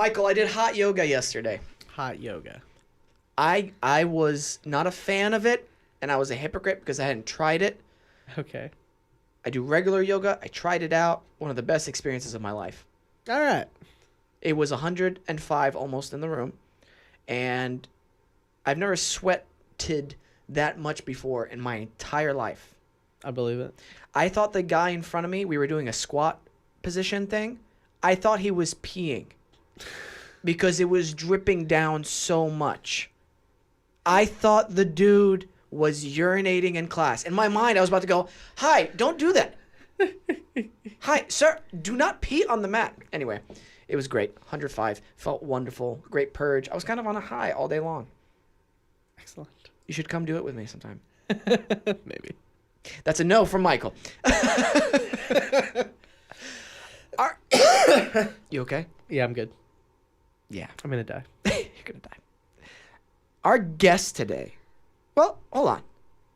Michael, I did hot yoga yesterday. Hot yoga. I was not a fan of it, and I was a hypocrite because I hadn't tried it. Okay. I do regular yoga. I tried it out. One of the best experiences of my life. All right. It was 105 almost in the room, and I've never sweated that much before in my entire life. I believe it. I thought the guy in front of me, we were doing a squat position thing. I thought he was peeing because it was dripping down so much. I thought the dude was urinating in class. In my mind, I was about to go, "Hi, don't do that. Hi, sir, do not pee on the mat." Anyway, it was great. 105. Felt wonderful. Great purge. I was kind of on a high all day long. Excellent. You should come do it with me sometime. Maybe. That's a no from Michael. You okay? Yeah, I'm good. Yeah. I'm going to die. You're going to die. Our guest today. Well, hold on.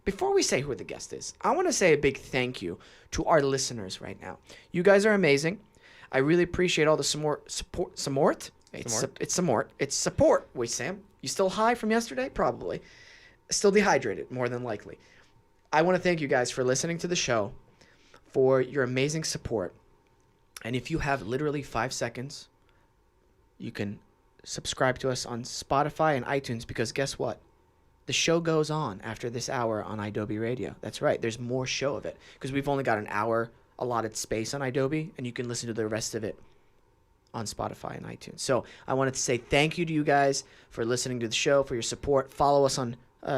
Before we say who the guest is, I want to say a big thank you to our listeners right now. You guys are amazing. I really appreciate all the support. It's support. Wait, Sam, you still high from yesterday? Probably. Still dehydrated, more than likely. I want to thank you guys for listening to the show, for your amazing support. And if you have literally 5 seconds, you can subscribe to us on Spotify and iTunes, because guess what? The show goes on after this hour on Adobe Radio. That's right. There's more show of it because we've only got an hour allotted space on Adobe, and you can listen to the rest of it on Spotify and iTunes. So I wanted to say thank you to you guys for listening to the show, for your support. Follow us on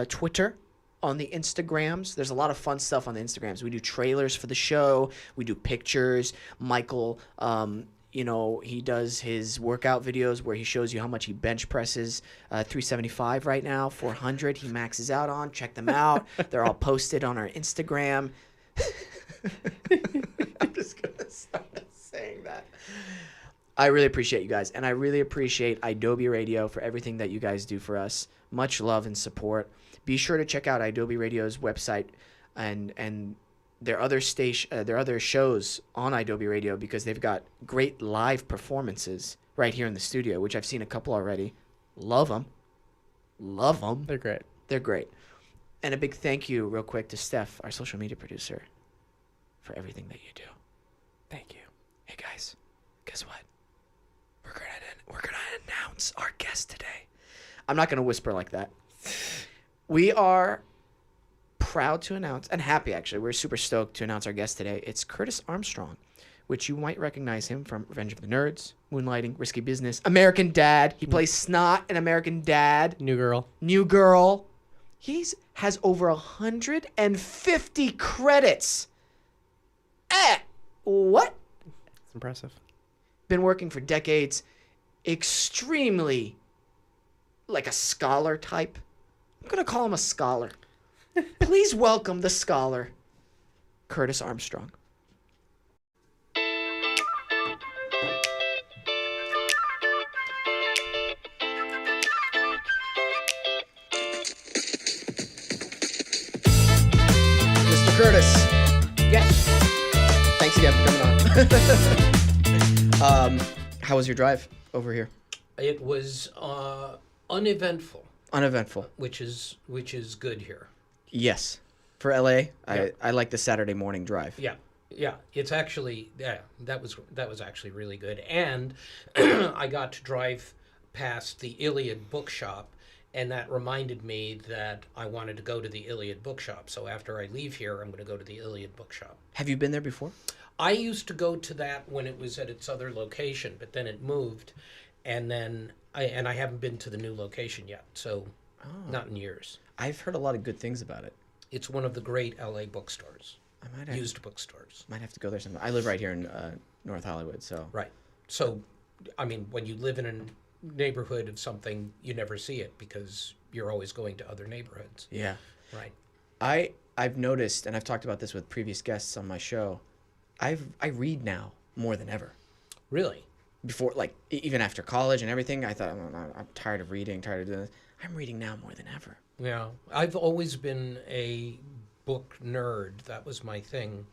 Twitter, on the Instagrams. There's a lot of fun stuff on the Instagrams. We do trailers for the show. We do pictures. Michael, he does his workout videos where he shows you how much he bench presses. 375 right now, 400 he maxes out on. Check them out. They're all posted on our Instagram. I'm just going to start saying that. I really appreciate you guys, and I really appreciate Adobe Radio for everything that you guys do for us. Much love and support. Be sure to check out Adobe Radio's website and their other shows on Adobe Radio, because they've got great live performances right here in the studio, which I've seen a couple already. Love them. They're great. They're great. And a big thank you real quick to Steph, our social media producer, for everything that you do. Thank you. Hey guys, guess what? We're gonna announce our guest today. I'm not gonna whisper like that. We are proud to announce, and happy actually, we're super stoked to announce our guest today. It's Curtis Armstrong, which you might recognize him from Revenge of the Nerds, Moonlighting, Risky Business, American Dad. He plays Snot in American Dad. New Girl. Has over 150 credits. What? It's impressive. Been working for decades. Extremely like a scholar type. I'm going to call him a scholar. Please welcome the scholar, Curtis Armstrong. Mr. Curtis. Yes. Thanks again for coming on. How was your drive over here? It was uneventful. Uneventful. Which is good here. Yes. For LA, Yeah. I like the Saturday morning drive. Yeah. It's actually that was actually really good. And I got to drive past the Iliad bookshop, and that reminded me that I wanted to go to the Iliad bookshop. So after I leave here, I'm going to go to the Iliad bookshop. Have you been there before? I used to go to that when it was at its other location, but then it moved, and then I haven't been to the new location yet. So not in years. I've heard a lot of good things about it. It's one of the great LA bookstores. Used bookstores. Might have to go there sometime. I live right here in North Hollywood, so. Right. So, I mean, when you live in a neighborhood of something, you never see it because you're always going to other neighborhoods. Yeah. Right. I've noticed, and I've talked about this with previous guests on my show, I read now more than ever. Really? Before, like, even after college and everything, I thought, I'm tired of reading, tired of doing this. I'm reading now more than ever. Yeah. I've always been a book nerd. That was my thing.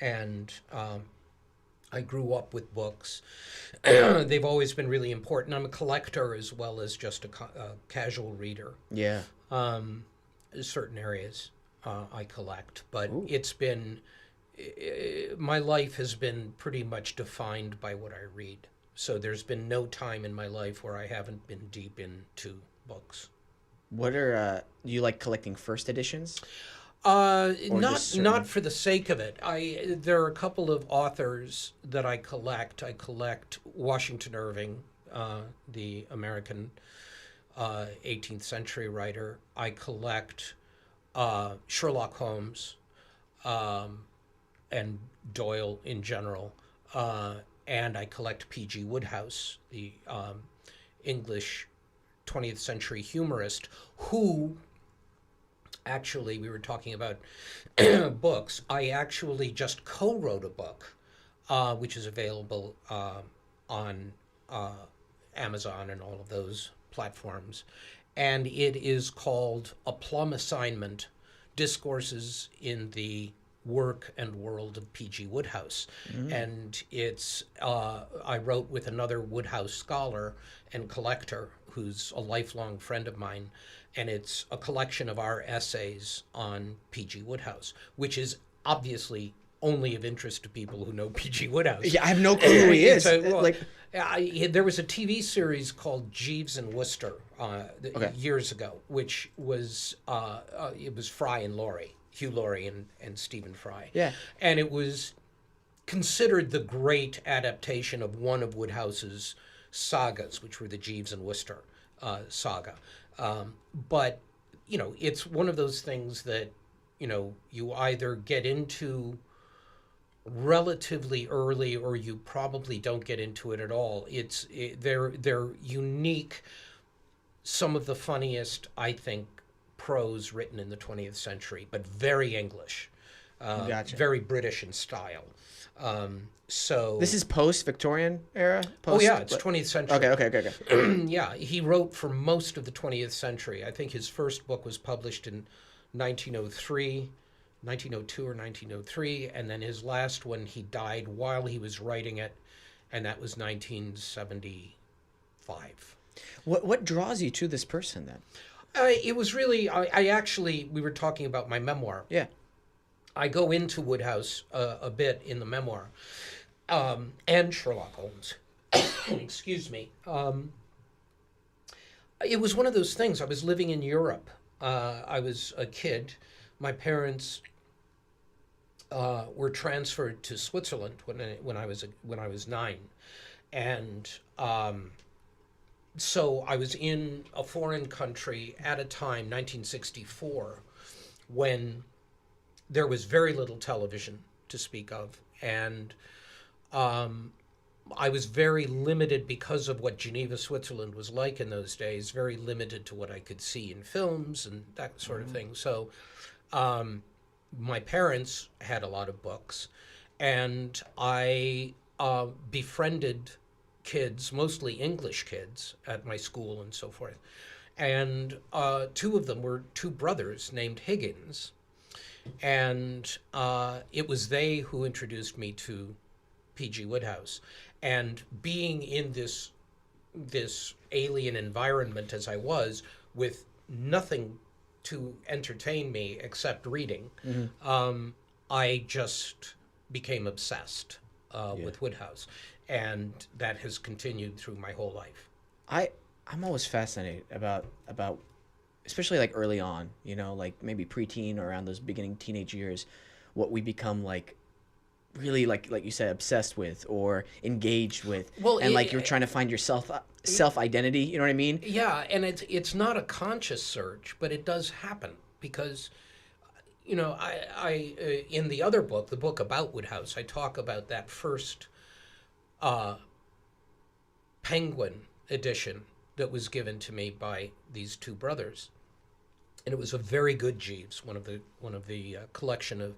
And I grew up with books. They've always been really important. I'm a collector as well as just a casual reader. Yeah. Certain areas I collect, but Ooh. it's been my life has been pretty much defined by what I read. So there's been no time in my life where I haven't been deep into books. What are you like collecting first editions? Not for the sake of it. There are a couple of authors that I collect. I collect Washington Irving, the American 18th century writer. I collect Sherlock Holmes and Doyle in general, and I collect P.G. Wodehouse, the English 20th century humorist who. Actually, we were talking about books. I actually just co-wrote a book, which is available on Amazon and all of those platforms. And it is called A Plum Assignment, Discourses in the Work and World of P.G. Wodehouse. And it's, I wrote with another Wodehouse scholar and collector who's a lifelong friend of mine. And it's a collection of our essays on P.G. Wodehouse, which is obviously only of interest to people who know P.G. Wodehouse. Yeah, I have no clue who he is. There was a TV series called Jeeves and Wooster years ago, which was it was Fry and Laurie, Hugh Laurie and Stephen Fry. Yeah, and it was considered the great adaptation of one of Wodehouse's sagas, which were the Jeeves and Wooster saga. But, you know, it's one of those things that, you know, you either get into relatively early or you probably don't get into it at all. They're unique. Some of the funniest, I think, prose written in the 20th century, but very English, Gotcha. very British in style. So this is post-Victorian era? It's 20th century. Okay. Yeah, he wrote for most of the 20th century. I think his first book was published in 1902 or 1903, and then his last one, he died while he was writing it, and that was 1975. What draws you to this person then? It was really, we were talking about my memoir. Yeah. I go into Wodehouse a bit in the memoir, and Sherlock Holmes. Excuse me. It was one of those things. I was living in Europe. I was a kid. My parents were transferred to Switzerland when I was 9, and so I was in a foreign country at a time, 1964, when there was very little television to speak of, and I was very limited because of what Geneva, Switzerland was like in those days, very limited to what I could see in films and that sort of thing. So my parents had a lot of books, and I befriended kids, mostly English kids, at my school and so forth. And two of them were two brothers named Higgins. And it was they who introduced me to P.G. Wodehouse. And being in this alien environment as I was, with nothing to entertain me except reading, I just became obsessed with Wodehouse. And that has continued through my whole life. I'm always fascinated about especially like early on, you know, like maybe preteen or around those beginning teenage years, what we become like really like you said, obsessed with or engaged with. Well, and like you're trying to find your self identity, you know what I mean? Yeah, and it's not a conscious search, but it does happen because, you know, I in the other book, the book about Wodehouse, I talk about that first Penguin edition that was given to me by these two brothers. And it was a very good Jeeves, one of the collection of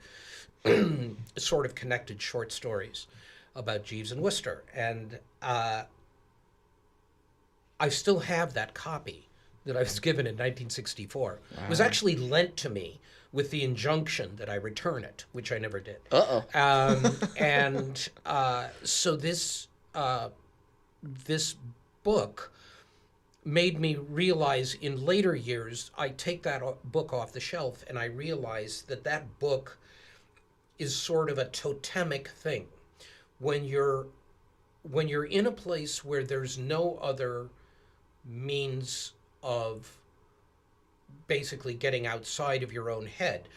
sort of connected short stories about Jeeves and Wooster. And I still have that copy that I was given in 1964. Wow. It was actually lent to me with the injunction that I return it, which I never did. So this book made me realize in later years, I take that book off the shelf and I realize that book is sort of a totemic thing. When you're in a place where there's no other means of basically getting outside of your own head,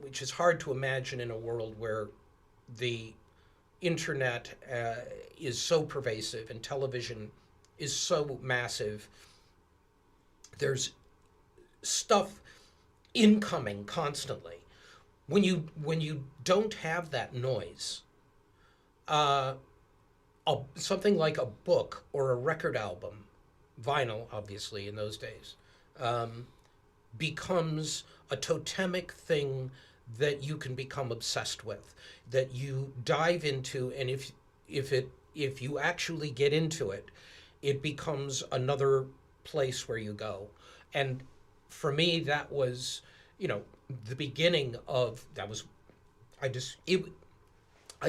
which is hard to imagine in a world where the internet is so pervasive and television is so massive. There's stuff incoming constantly. When you don't have that noise, something like a book or a record album, vinyl, obviously in those days, becomes a totemic thing that you can become obsessed with, that you dive into, and if you actually get into it, it becomes another place where you go. And for me, that was, the beginning of that was, I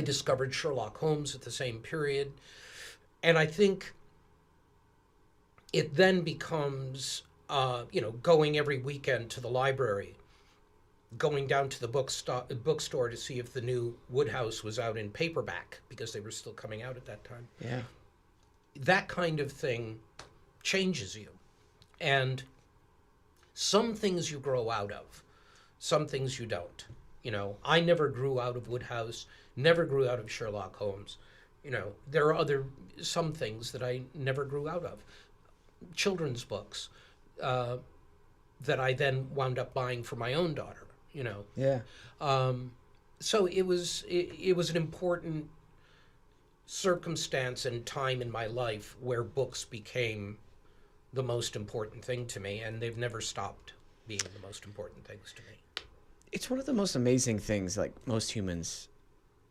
discovered Sherlock Holmes at the same period, and I think it then becomes, going every weekend to the library, going down to the bookstore to see if the new Woodhouse was out in paperback, because they were still coming out at that time. Yeah. That kind of thing changes you. And some things you grow out of, some things you don't. I never grew out of Woodhouse, never grew out of Sherlock Holmes. There are some things that I never grew out of. Children's books that I then wound up buying for my own daughter, Yeah. So it was an important circumstance and time in my life where books became the most important thing to me, and they've never stopped being the most important things to me. It's one of the most amazing things, like, most humans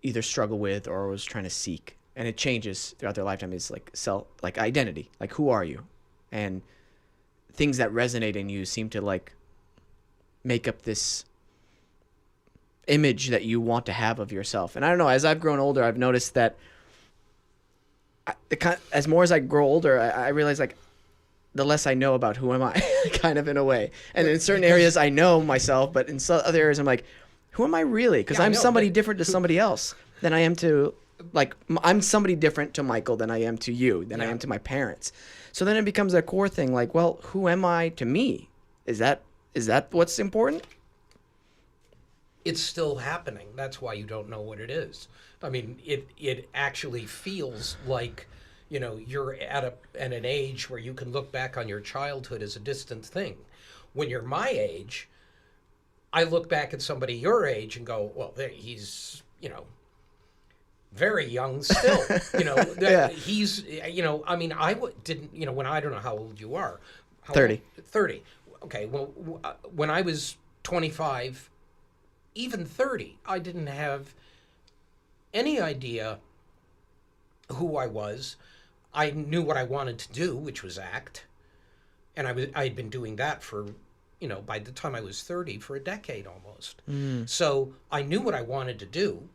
either struggle with or was trying to seek, and it changes throughout their lifetime. Is like identity, like, who are you? And things that resonate in you seem to make up this image that you want to have of yourself. And I don't know, as I've grown older, I've noticed that as more as I grow older, I realize, the less I know about who am I, kind of, in a way. And in certain areas I know myself, but in some other areas I'm like, who am I really? Because I'm somebody different to somebody else than I am to, I'm somebody different to Michael than I am to you, than I am to my parents. So then it becomes a core thing, well, who am I to me? Is that what's important? It's still happening. That's why you don't know what it is. I mean, it actually feels like, you're at an age where you can look back on your childhood as a distant thing. When you're my age, I look back at somebody your age and go, well, he's, very young still. Yeah. He's, I mean, didn't, when I don't know how old you are. 30. 30. Okay, well, when I was 25, even 30, I didn't have any idea who I was. I knew what I wanted to do, which was act. And I had been doing that for, by the time I was 30, for a decade almost. So I knew what I wanted to do,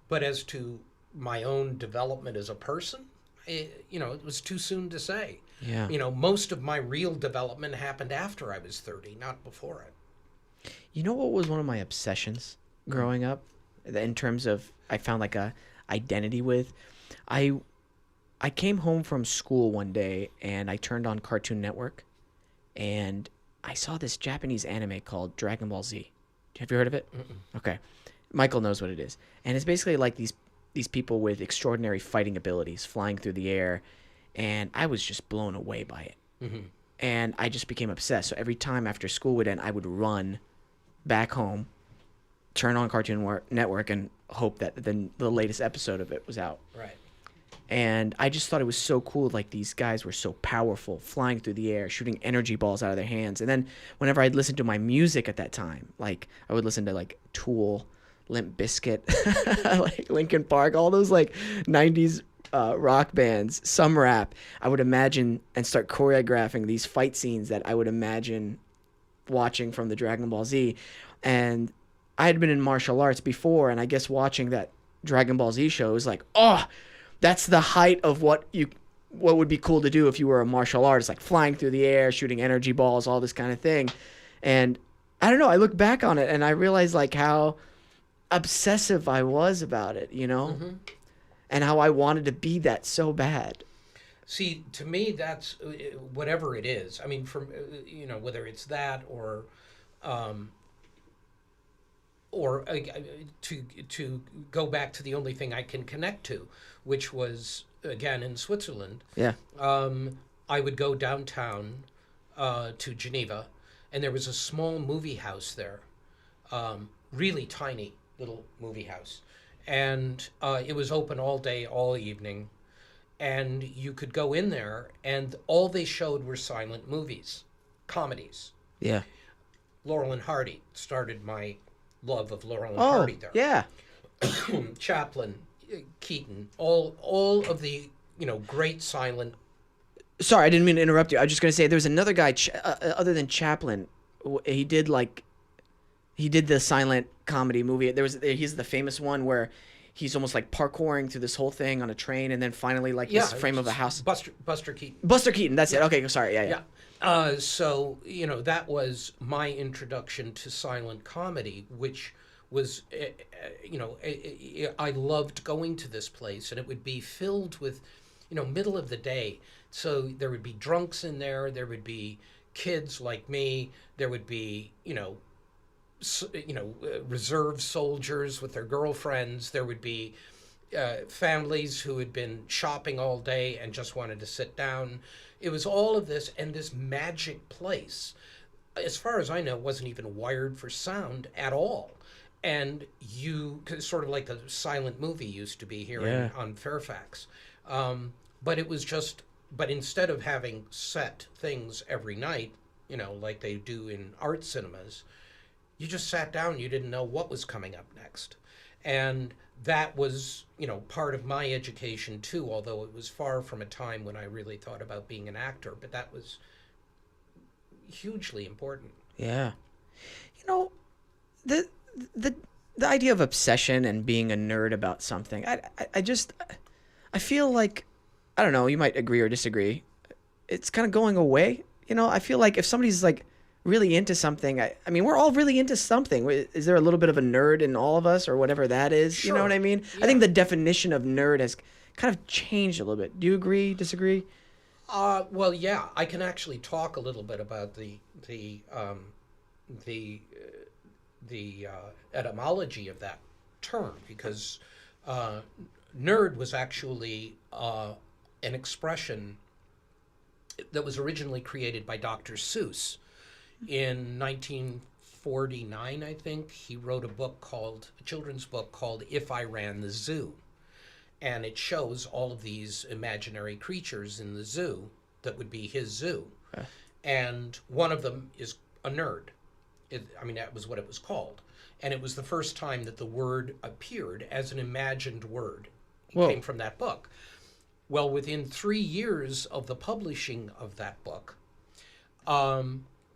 but as to my own development as a person, it was too soon to say. Yeah. Most of my real development happened after I was 30, not before it. You know what was one of my obsessions growing up, in terms of I found a identity with? I came home from school one day and I turned on Cartoon Network and I saw this Japanese anime called Dragon Ball Z. Have you heard of it? Mm-mm. Okay. Michael knows what it is. And it's basically like these people with extraordinary fighting abilities flying through the air, and I was just blown away by it. Mm-hmm. And I just became obsessed. So every time after school would end, I would run back home, turn on Cartoon Network, and hope that the latest episode of it was out. Right. And I just thought it was so cool. These guys were so powerful, flying through the air, shooting energy balls out of their hands. And then whenever I'd listen to my music at that time, I would listen to Tool, Limp Bizkit, Linkin Park, all those 90s rock bands, some rap, I would imagine and start choreographing these fight scenes that I would imagine watching from the Dragon Ball Z. And I had been in martial arts before, and I guess watching that Dragon Ball Z show was like, oh, that's the height of what would be cool to do if you were a martial artist, like flying through the air, shooting energy balls, all this kind of thing. And I don't know, I look back on it and I realize like how obsessive I was about it, you know? Mm-hmm. And how I wanted to be that so bad. See, to me, that's whatever it is. I mean, from whether it's that or to go back to the only thing I can connect to, which was again in Switzerland. Yeah. I would go downtown to Geneva, and there was a small movie house there, really tiny little movie house, and it was open all day, all evening, and you could go in there, and all they showed were silent movies, comedies. Yeah. Laurel and Hardy started my love of Laurel and Hardy there. Yeah. Chaplin, Keaton, all of the great silent. Sorry, I didn't mean to interrupt you. I was just going to say there's another guy other than Chaplin. He did the silent comedy movie. He's the famous one where he's almost like parkouring through this whole thing on a train, and then finally this frame of a house. Buster Keaton. Buster Keaton. That's it. Okay, sorry. Yeah. So that was my introduction to silent comedy, which was I loved going to this place, and it would be filled with middle of the day. So there would be drunks in there. There would be kids like me. There would be reserve soldiers with their girlfriends. There would be families who had been shopping all day and just wanted to sit down. It was all of this, and this magic place, as far as I know, wasn't even wired for sound at all. And sort of like the silent movie used to be here on Fairfax. But it was but instead of having set things every night, like they do in art cinemas, you just sat down, you didn't know what was coming up next. And that was, part of my education too, although it was far from a time when I really thought about being an actor, but that was hugely important. Yeah. The idea of obsession and being a nerd about something, I feel like, I don't know, you might agree or disagree, it's kind of going away. I feel like if somebody's like really into something, I mean, we're all really into something. Is there a little bit of a nerd in all of us or whatever that is? Sure. You know what I mean? Yeah. I think the definition of nerd has kind of changed a little bit. Do you agree, disagree? Well, yeah, I can actually talk a little bit about the etymology of that term, because nerd was actually an expression that was originally created by Dr. Seuss. In 1949, I think, he wrote a children's book called If I Ran the Zoo. And it shows all of these imaginary creatures in the zoo that would be his zoo. And one of them is a nerd. That was what it was called. And it was the first time that the word appeared as an imagined word. It came from that book. Well, within 3 years of the publishing of that book,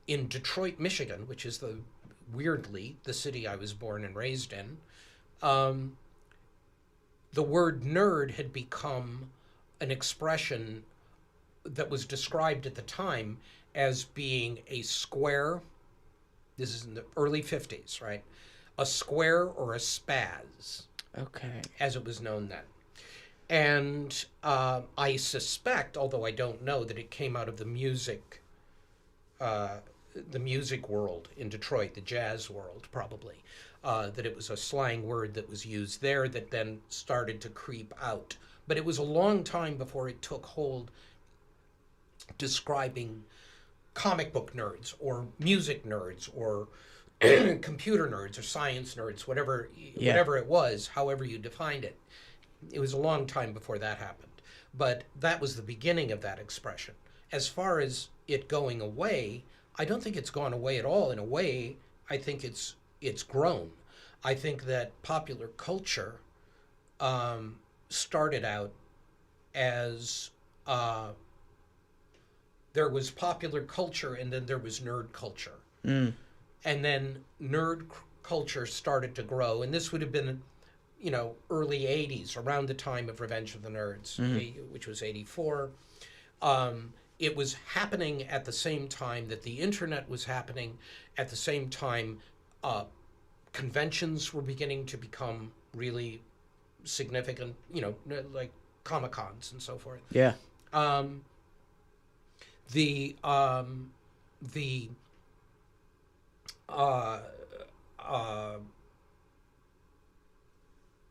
in Detroit, Michigan, which is weirdly the city I was born and raised in, the word nerd had become an expression that was described at the time as being a square. This is in the early 50s, right? A square or a spaz. Okay. As it was known then. And I suspect, although I don't know, that it came out of the music world in Detroit, the jazz world, probably. That it was a slang word that was used there that then started to creep out. But it was a long time before it took hold, describing comic book nerds or music nerds or computer nerds or science nerds, whatever it was, however you defined it. It was a long time before that happened. But that was the beginning of that expression. As far as it going away, I don't think it's gone away at all. In a way, I think it's grown. I think that popular culture started out as there was popular culture and then there was nerd culture. And then nerd culture started to grow, and this would have been, early 80s, around the time of Revenge of the Nerds, which was 84. It was happening at the same time that the internet was happening, at the same time conventions were beginning to become really significant, like Comic-Cons and so forth. Yeah. The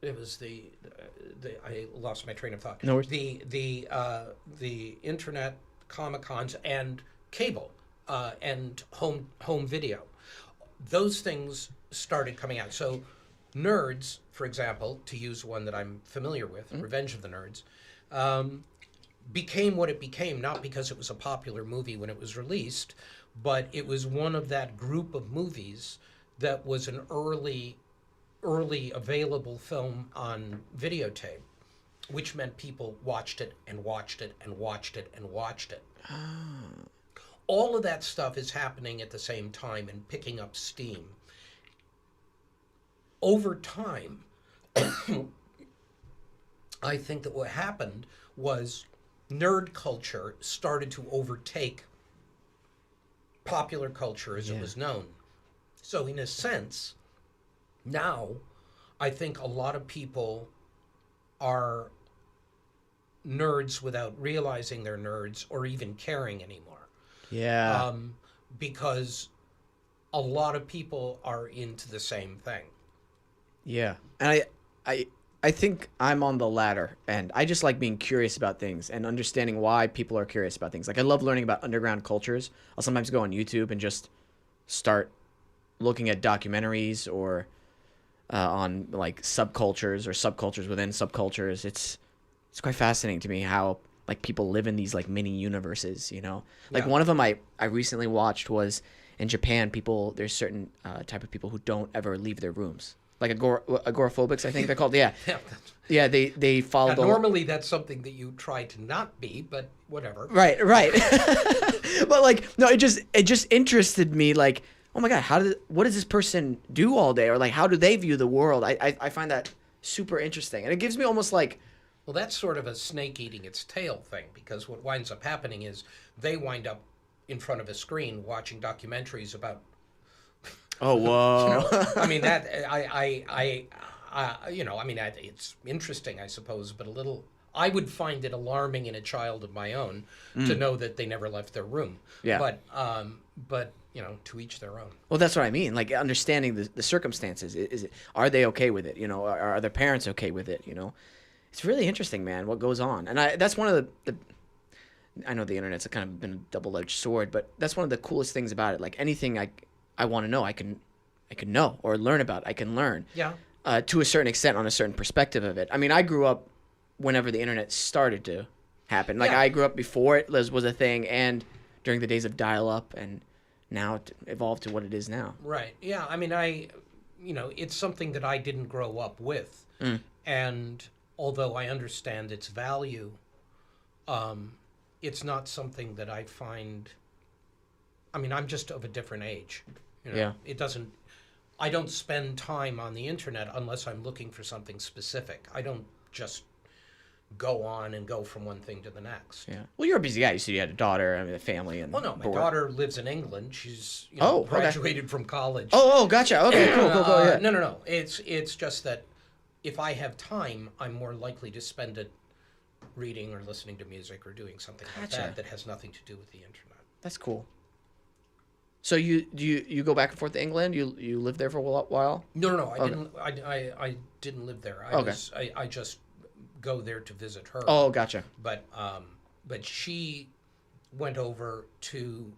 it was the I lost my train of thought. No worries. The internet, Comic-Cons, and cable, and home video. Those things started coming out. So Nerds, for example, to use one that I'm familiar with, Revenge of the Nerds, became what it became, not because it was a popular movie when it was released, but it was one of that group of movies that was an early available film on videotape, which meant people watched it and watched it and watched it and watched it. All of that stuff is happening at the same time and picking up steam. Over time, I think that what happened was nerd culture started to overtake popular culture as it was known. So in a sense, now I think a lot of people are nerds without realizing they're nerds or even caring anymore. Yeah. Because a lot of people are into the same thing. Yeah. And I think I'm on the latter, and I just like being curious about things and understanding why people are curious about things. Like I love learning about underground cultures. I'll sometimes go on YouTube and just start looking at documentaries or on like subcultures or subcultures within subcultures. It's quite fascinating to me how like people live in these like mini universes, Like one of them I recently watched was in Japan. There's certain type of people who don't ever leave their rooms. Like agoraphobics, I think they're called. Yeah. Yeah, they follow the... Normally that's something that you try to not be, but whatever. Right. But like, no, it just interested me. Like, oh my God, what does this person do all day? Or like, how do they view the world? I find that super interesting. And it gives me almost like... Well, that's sort of a snake eating its tail thing, because what winds up happening is they wind up in front of a screen watching documentaries about... Oh, whoa. I mean, that, it's interesting, I suppose, but I would find it alarming in a child of my own to know that they never left their room. Yeah. But to each their own. Well, that's what I mean. Like understanding the circumstances. Are they okay with it? Are their parents okay with it? It's really interesting, man, what goes on. And that's one of the I know the internet's kind of been a double-edged sword, but that's one of the coolest things about it. Like anything I want to know, I can know, or learn about. I can learn. Yeah. To a certain extent, on a certain perspective of it. I mean, I grew up whenever the internet started to happen. Like I grew up before it was a thing, and during the days of dial-up, and now it evolved to what it is now. Right. Yeah. I mean, it's something that I didn't grow up with, and although I understand its value, it's not something that I find. I mean, I'm just of a different age. Yeah. I don't spend time on the internet unless I'm looking for something specific. I don't just go on and go from one thing to the next. Yeah. Well, you're a busy guy. You said you had a daughter, a family, and... Well, no, my daughter lives in England. She's okay. Graduated from college. Oh, gotcha. Okay, cool. Yeah. No. It's just that if I have time, I'm more likely to spend it reading or listening to music or doing something like that has nothing to do with the internet. That's cool. So you go back and forth to England? You lived there for a while? No. I didn't live there. I just go there to visit her. Oh, gotcha. But she went over to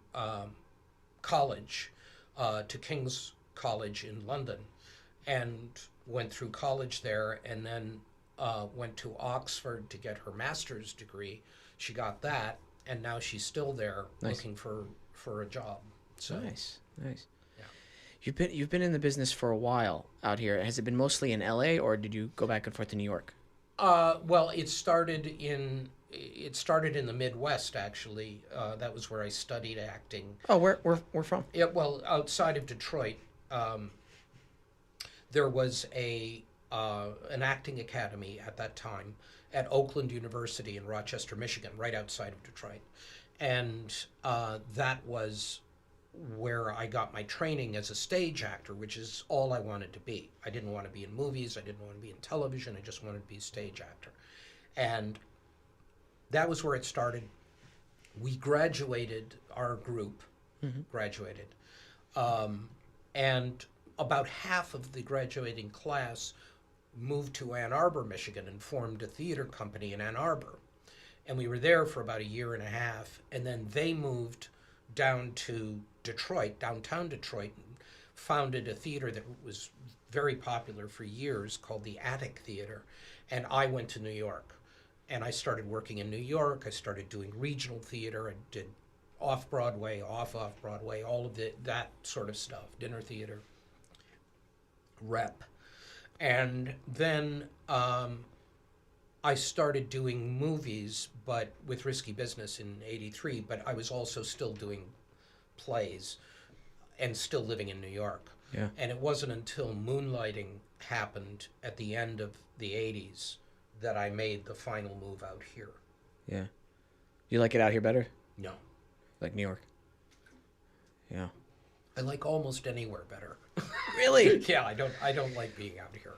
college, to King's College in London, and went through college there, and then went to Oxford to get her master's degree. She got that, and now she's still there looking for a job. So, nice. Yeah. You've been in the business for a while out here. Has it been mostly in LA, or did you go back and forth to New York? Well, it started in the Midwest, actually. That was where I studied acting. Oh, where from? Yeah, well, outside of Detroit, there was an acting academy at that time at Oakland University in Rochester, Michigan, right outside of Detroit. And that was where I got my training as a stage actor, which is all I wanted to be. I didn't want to be in movies. I didn't want to be in television. I just wanted to be a stage actor. And that was where it started. We graduated, our group graduated. And about half of the graduating class moved to Ann Arbor, Michigan, and formed a theater company in Ann Arbor. And we were there for about a year and a half, and then they moved down to Detroit, downtown Detroit, and founded a theater that was very popular for years called the Attic Theater. And I went to New York, and I started working in New York. I started doing regional theater. I did off-Broadway, off-Broadway, all of that sort of stuff, dinner theater, rep. And then I started doing movies, but with Risky Business in '83, but I was also still doing plays and still living in New York. Yeah. And it wasn't until Moonlighting happened at the end of the '80s that I made the final move out here. Yeah. You like it out here better? No. Like New York? Yeah. I like almost anywhere better. Really? Yeah, I don't like being out here.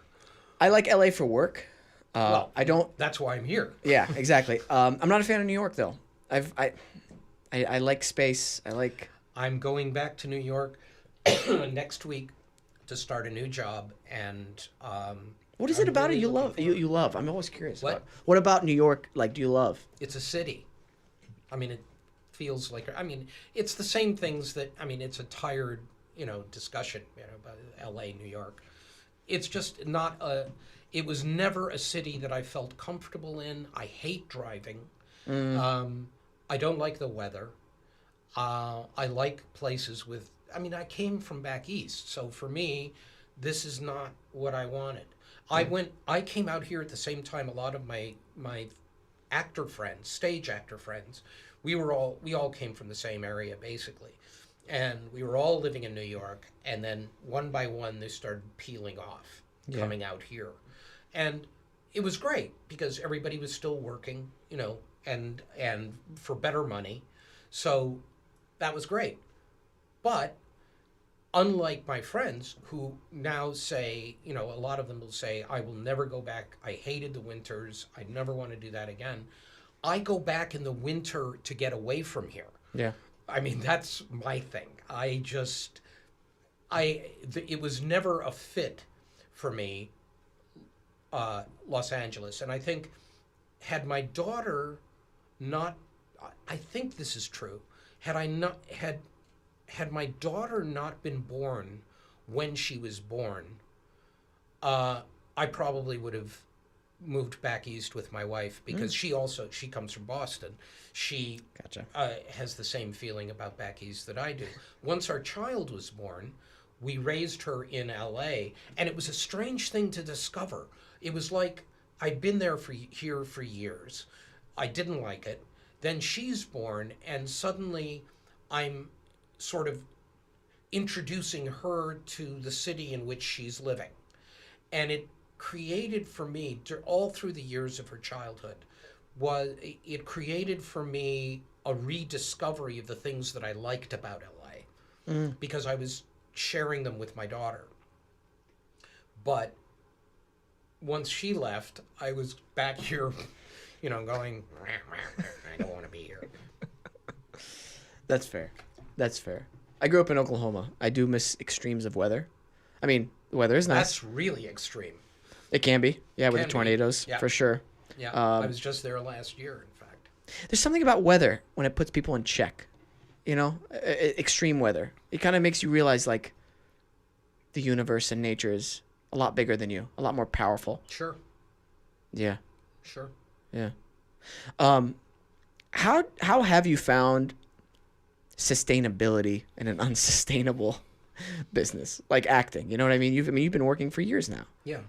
I like LA for work. Well, I don't. That's why I'm here. Yeah, exactly. I'm not a fan of New York though. I like space. I'm going back to New York next week to start a new job, and What is it about it you love? You love. I'm always curious. What? What about New York? Like, do you love? it's a city. I mean, it feels like. I mean, it's the same things that. I mean, it's a tired, discussion, about L.A., New York. It's just not a. It was never a city that I felt comfortable in. I hate driving. I don't like the weather. I like places with. I mean, I came from back east, so for me, this is not what I wanted. I came out here at the same time a lot of my actor friends, stage actor friends. We all came from the same area basically, and we were all living in New York. And then one by one, they started peeling off, coming out here, and it was great because everybody was still working, and for better money, so that was great. But unlike my friends who now say, a lot of them will say, I will never go back. I hated the winters. I never want to do that again. I go back in the winter to get away from here. Yeah. I mean, that's my thing. It was never a fit for me, Los Angeles. And I think had my daughter not, I think this is true, had my daughter not been born when she was born, I probably would have moved back east with my wife because she comes from Boston. She Gotcha. has the same feeling about back east that I do. Once our child was born, we raised her in LA, and it was a strange thing to discover. It was like I'd been here for years. I didn't like it. Then she's born, and suddenly I'm sort of introducing her to the city in which she's living. And it created for me, all through the years of her childhood, it created for me a rediscovery of the things that I liked about LA, because I was sharing them with my daughter. But once she left, I was back here, going, I don't want to be here. That's fair. I grew up in Oklahoma. I do miss extremes of weather. I mean, the weather is nice. That's really extreme. It can be. Yeah, with the tornadoes, Yeah. for sure. Yeah, I was just there last year, in fact. There's something about weather when it puts people in check. Extreme weather. It kind of makes you realize, like, the universe and nature is a lot bigger than you, a lot more powerful. Sure. Yeah. Sure. Yeah. How have you found sustainability in an unsustainable business like acting? You know what I mean? You've been working for years now. Yeah.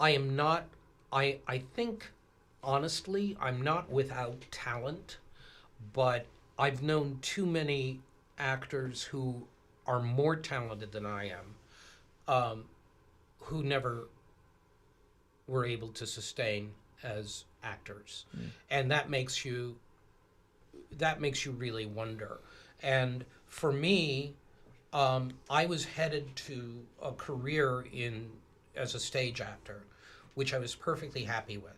I am not. I think honestly, I'm not without talent, but I've known too many actors who are more talented than I am, who never were able to sustain as actors, and that makes you really wonder. And for me, I was headed to a career as a stage actor, which I was perfectly happy with.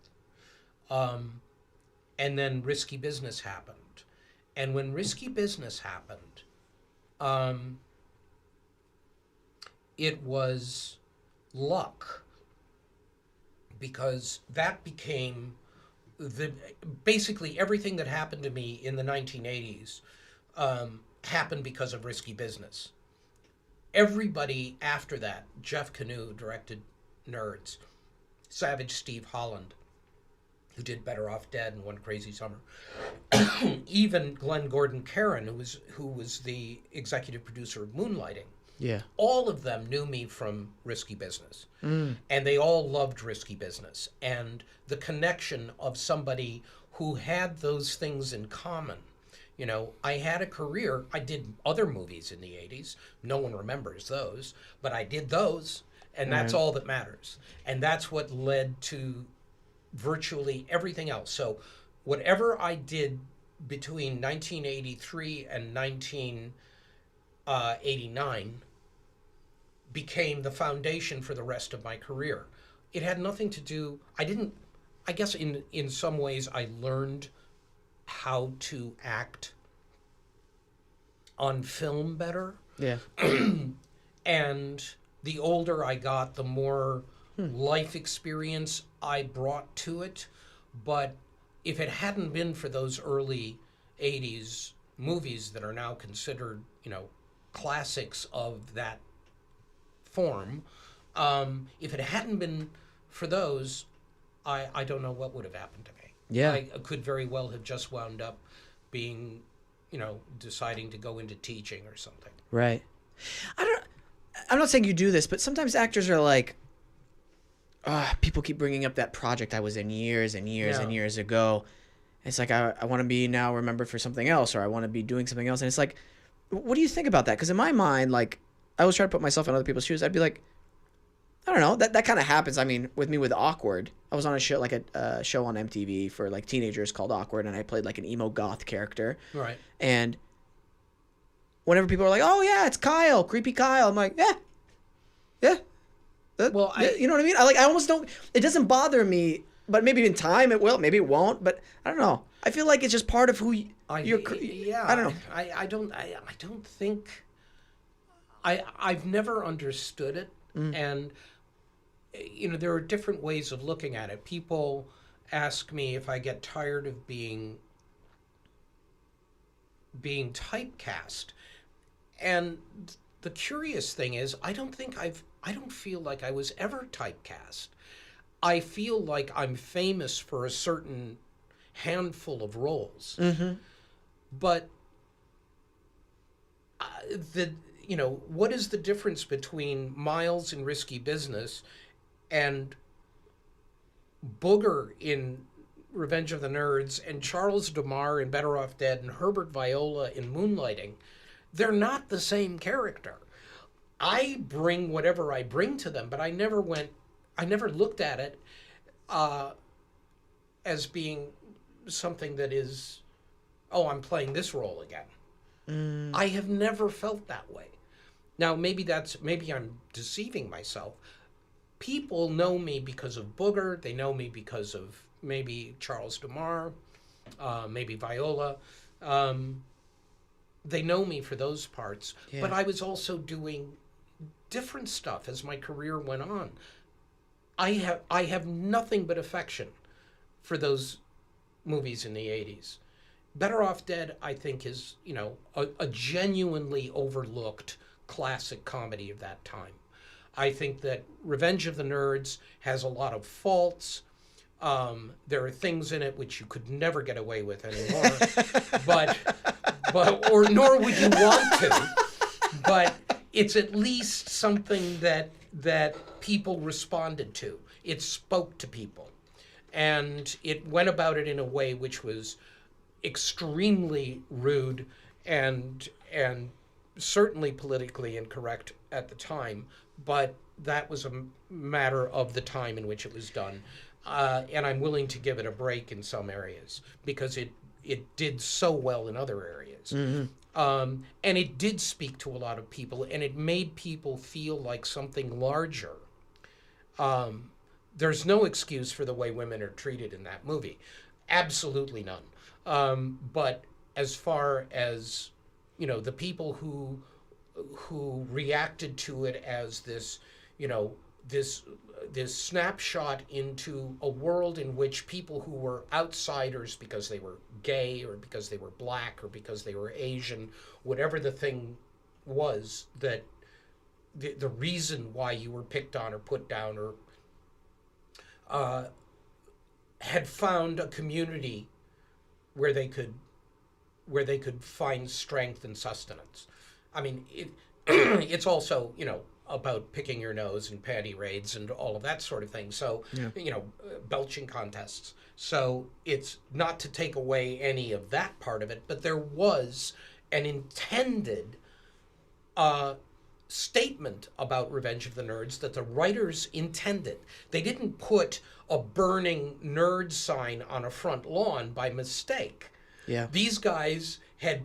And then Risky Business happened. And when Risky Business happened, it was luck, because that became basically everything that happened to me in the 1980s happened because of Risky Business. Everybody after that, Jeff Canoe directed Nerds, Savage Steve Holland, who did Better Off Dead and One Crazy Summer, even Glenn Gordon Caron, who was the executive producer of Moonlighting. Yeah. All of them knew me from Risky Business. And they all loved Risky Business. And the connection of somebody who had those things in common. You know, I had a career. I did other movies in the 80s. No one remembers those. But I did those. And that's all that matters. And that's what led to virtually everything else. So whatever I did between 1983 and 1989 became the foundation for the rest of my career. It had nothing to do, I guess in some ways I learned how to act on film better. Yeah. And the older I got, the more life experience I brought to it. But if it hadn't been for those early 80s movies that are now considered, you know, classics of that form, if it hadn't been for those, I don't know what would have happened to me. Yeah. I could very well have just wound up being, you know, deciding to go into teaching or something. Right. I'm not saying you do this, but sometimes actors are like, people keep bringing up that project I was in years and years and years ago. It's like, I want to be now remembered for something else, or I want to be doing something else. And it's like, what do you think about that? Because in my mind, like, I always try to put myself in other people's shoes. I'd be like, I don't know. That kind of happens. I mean, with me with Awkward, I was on a show, like a show on MTV for like teenagers called Awkward, and I played like an emo goth character. Right. And whenever people are like, "Oh yeah, it's Kyle, creepy Kyle," I'm like, yeah. Well, you know what I mean? I almost don't. It doesn't bother me, but maybe in time it will. Maybe it won't. But I don't know. I feel like it's just part of who you're. I don't know. I don't think. I've never understood it, and you know, there are different ways of looking at it. People ask me if I get tired of being typecast, and the curious thing is, I don't feel like I was ever typecast. I feel like I'm famous for a certain handful of roles, but what is the difference between Miles in Risky Business and Booger in Revenge of the Nerds and Charles DeMar in Better Off Dead and Herbert Viola in Moonlighting? They're not the same character. I bring whatever I bring to them, but I never looked at it as being something that is, oh, I'm playing this role again. I have never felt that way. Now, maybe I'm deceiving myself. People know me because of Booger. They know me because of maybe Charles DeMar, maybe Viola. They know me for those parts. Yeah. But I was also doing different stuff as my career went on. I have nothing but affection for those movies in the 80s. Better Off Dead, I think, is, you know, a genuinely overlooked classic comedy of that time. I think that Revenge of the Nerds has a lot of faults. There are things in it which you could never get away with anymore, but nor would you want to. But it's at least something that people responded to. It spoke to people, and it went about it in a way which was extremely rude and certainly politically incorrect at the time, but that was a matter of the time in which it was done. And I'm willing to give it a break in some areas because it did so well in other areas. And it did speak to a lot of people, and it made people feel like something larger. There's no excuse for the way women are treated in that movie. Absolutely none. But as far as, the people who reacted to it as this, this snapshot into a world in which people who were outsiders because they were gay or because they were black or because they were Asian, whatever the thing was, that the reason why you were picked on or put down or had found a community where they could find strength and sustenance. I mean, it's also, about picking your nose and panty raids and all of that sort of thing. So, belching contests. So it's not to take away any of that part of it, but there was an intended statement about Revenge of the Nerds that the writers intended. They didn't put a burning nerd sign on a front lawn by mistake. Yeah. These guys had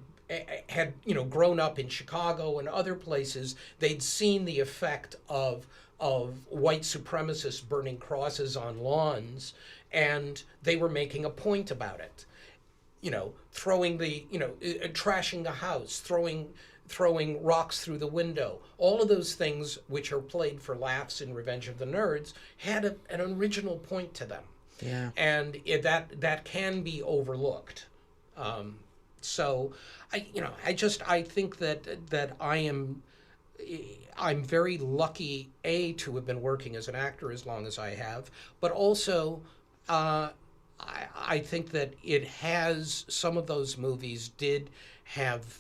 grown up in Chicago and other places. They'd seen the effect of white supremacists burning crosses on lawns, and they were making a point about it. Throwing trashing the house, throwing rocks through the window. All of those things which are played for laughs in Revenge of the Nerds had an original point to them. Yeah. And that can be overlooked. So I think that I'm very lucky, to have been working as an actor as long as I have, but also I think that it has, some of those movies did have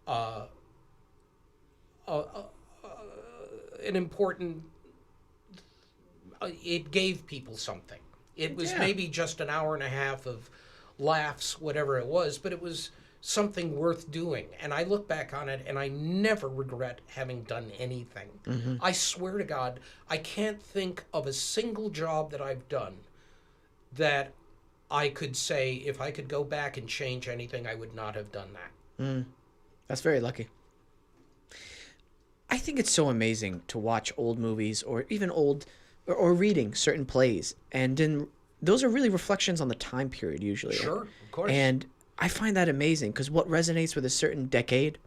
an important, it gave people something. It was maybe just an hour and a half of laughs, whatever it was, but it was something worth doing. And I look back on it and I never regret having done anything. Mm-hmm. I swear to God, I can't think of a single job that I've done that I could say, if I could go back and change anything, I would not have done that. That's very lucky. I think it's so amazing to watch old movies or even old or reading certain plays, and then those are really reflections on the time period usually. Sure, of course. And I find that amazing because what resonates with a certain decade